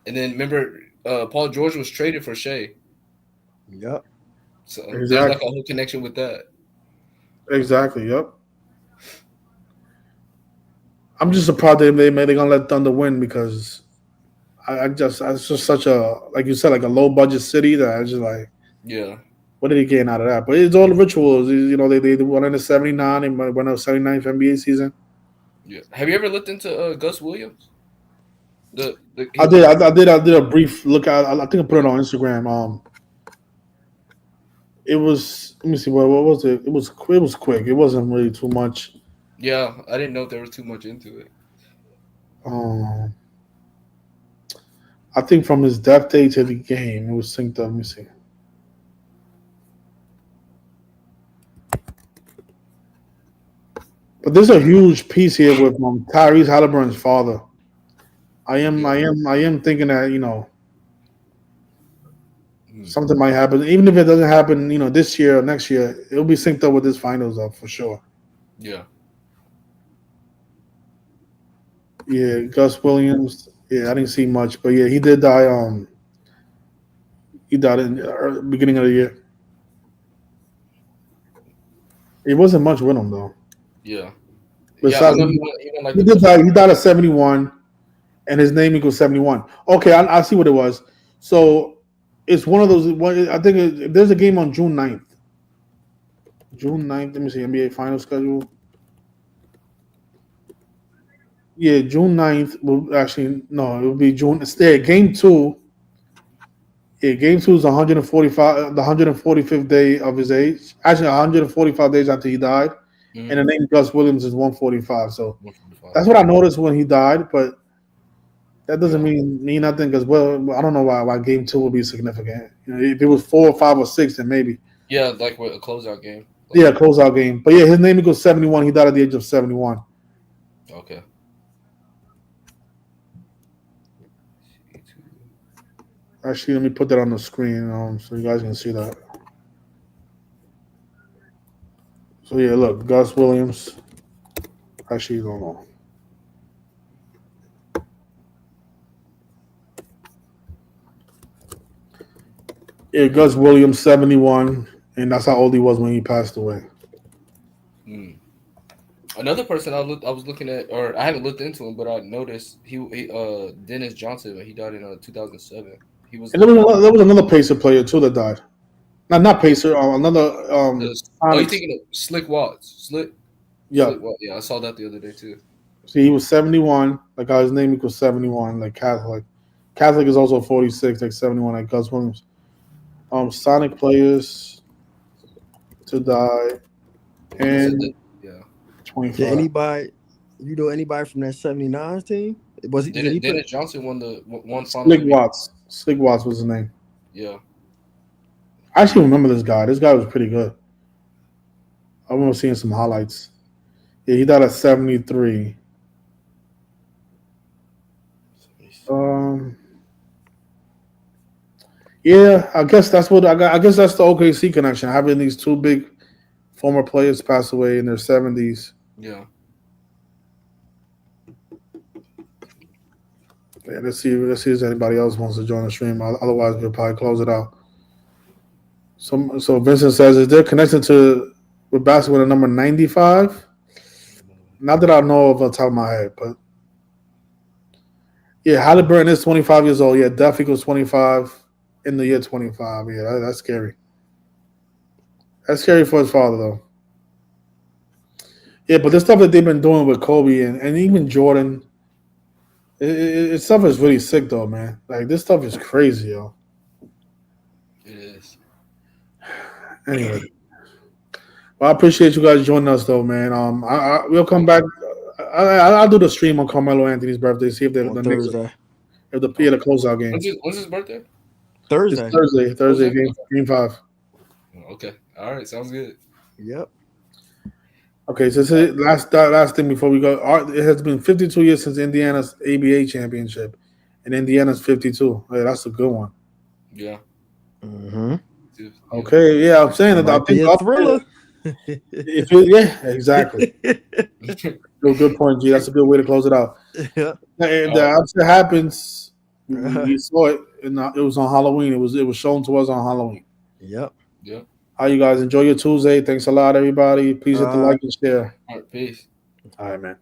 E: And then remember, Paul George was traded for Shea.
C: Yep.
E: So
A: Exactly.
E: there's like a whole connection with that.
A: Exactly. Yep. I'm just surprised they're gonna let Thunder win because it's just such a, like you said, like a low budget city that I just like,
E: Yeah.
A: what did he gain out of that? But it's all the rituals. You know, they won in the 79 and won the 79th NBA season.
E: Yeah. Have you ever looked into Gus Williams?
A: I did a brief look at. I think I put it on Instagram. It was, let me see, what was it? It was quick. It wasn't really too much.
E: Yeah, I didn't know if there was too much into it.
A: I think from his death day to the game, it was synced up. Let me see. But there's a huge piece here with Tyrese Halliburton's father. I am thinking that, you know, something might happen. Even if it doesn't happen, you know, this year or next year, it'll be synced up with this finals up for sure.
E: Yeah.
A: Yeah, Gus Williams. Yeah, I didn't see much, but yeah, he did die. He died in the beginning of the year. It wasn't much with him though.
E: Yeah.
A: Besides,
E: Yeah, he won like
A: he did die. He died at 71, and his name equals 71. Okay, I see what it was. So it's one of those. I think there's a game on June 9th. June 9th. Let me see NBA final schedule. Yeah, June 9th. Well, actually, no, it will be June. It's there. Game 2. Yeah, game 2 is 145, the 145th day of his age. Actually, 145 days after he died. And the name Gus Williams is 145. So
E: 145.
A: that's what I noticed when he died, but that doesn't mean nothing because, well, I don't know why game 2 would be significant. You know, if it was 4 or 5 or 6, then maybe.
E: Yeah, like with a closeout game.
A: Yeah, closeout game. But yeah, his name equals 71. He died at the age of 71.
E: Okay.
A: Actually, let me put that on the screen so you guys can see that. So yeah, look, Gus Williams. Actually, don't know. Yeah, Gus Williams, 71, and that's how old he was when he passed away.
E: Another person I was looking at, or I haven't looked into him, but I noticed he Dennis Johnson. He died in 2007. He was.
A: And there was another Pacer player too that died. Not Pacer. Another.
E: You thinking of Slick Watts?
A: Yeah.
E: Slick Watts. Yeah, I saw that the other day too.
A: See, he was 71. Like his name equals 71. Like Catholic. Catholic is also 46. Like 71. Like Gus Williams. Sonic players to die. And 25.
C: Yeah, anybody from that 79 team? Was he?
E: Dennis Johnson won the one final.
A: Slick Watts. Slick Watts was his name.
E: Yeah.
A: I actually remember this guy. This guy was pretty good. I remember seeing some highlights. Yeah, he died at 73. Yeah, I guess that's what I guess that's the OKC connection. Having these two big former players pass away in their 70s.
E: Yeah.
A: Yeah, let's see if anybody else wants to join the stream. Otherwise, we'll probably close it out. So Vincent says, is there a connection with basketball at number 95? Not that I know of on top of my head, but yeah, Haliburton is 25 years old. Yeah, Duff equals 25 in the year 25. Yeah, that's scary. That's scary for his father, though. Yeah, but the stuff that they've been doing with Kobe and even Jordan, it stuff is really sick, though, man. Like, this stuff is crazy, yo.
E: It is.
A: Anyway. Well, I appreciate you guys joining us, though, man. We'll come back. I'll do the stream on Carmelo Anthony's birthday, see if the
C: Thursday.
A: If the closeout game.
E: When's his birthday?
C: Thursday.
A: It's Thursday, game 5.
E: Okay. All right. Sounds good.
C: Yep.
A: Okay, so last thing before we go. It has been 52 years since Indiana's ABA championship, and Indiana's 52. Hey, that's a good one.
E: Yeah.
C: Mm-hmm.
A: Okay, yeah, I'm saying that. I think
C: a thriller.
A: Yeah, exactly. Good point, G. That's a good way to close it out.
C: Yeah.
A: And it happens. We saw it, and it was on Halloween. It was shown to us on Halloween.
C: Yep.
E: Yep.
A: How you guys enjoy your Tuesday? Thanks a lot, everybody. Please hit the like and share.
E: All right, peace.
A: All right, man.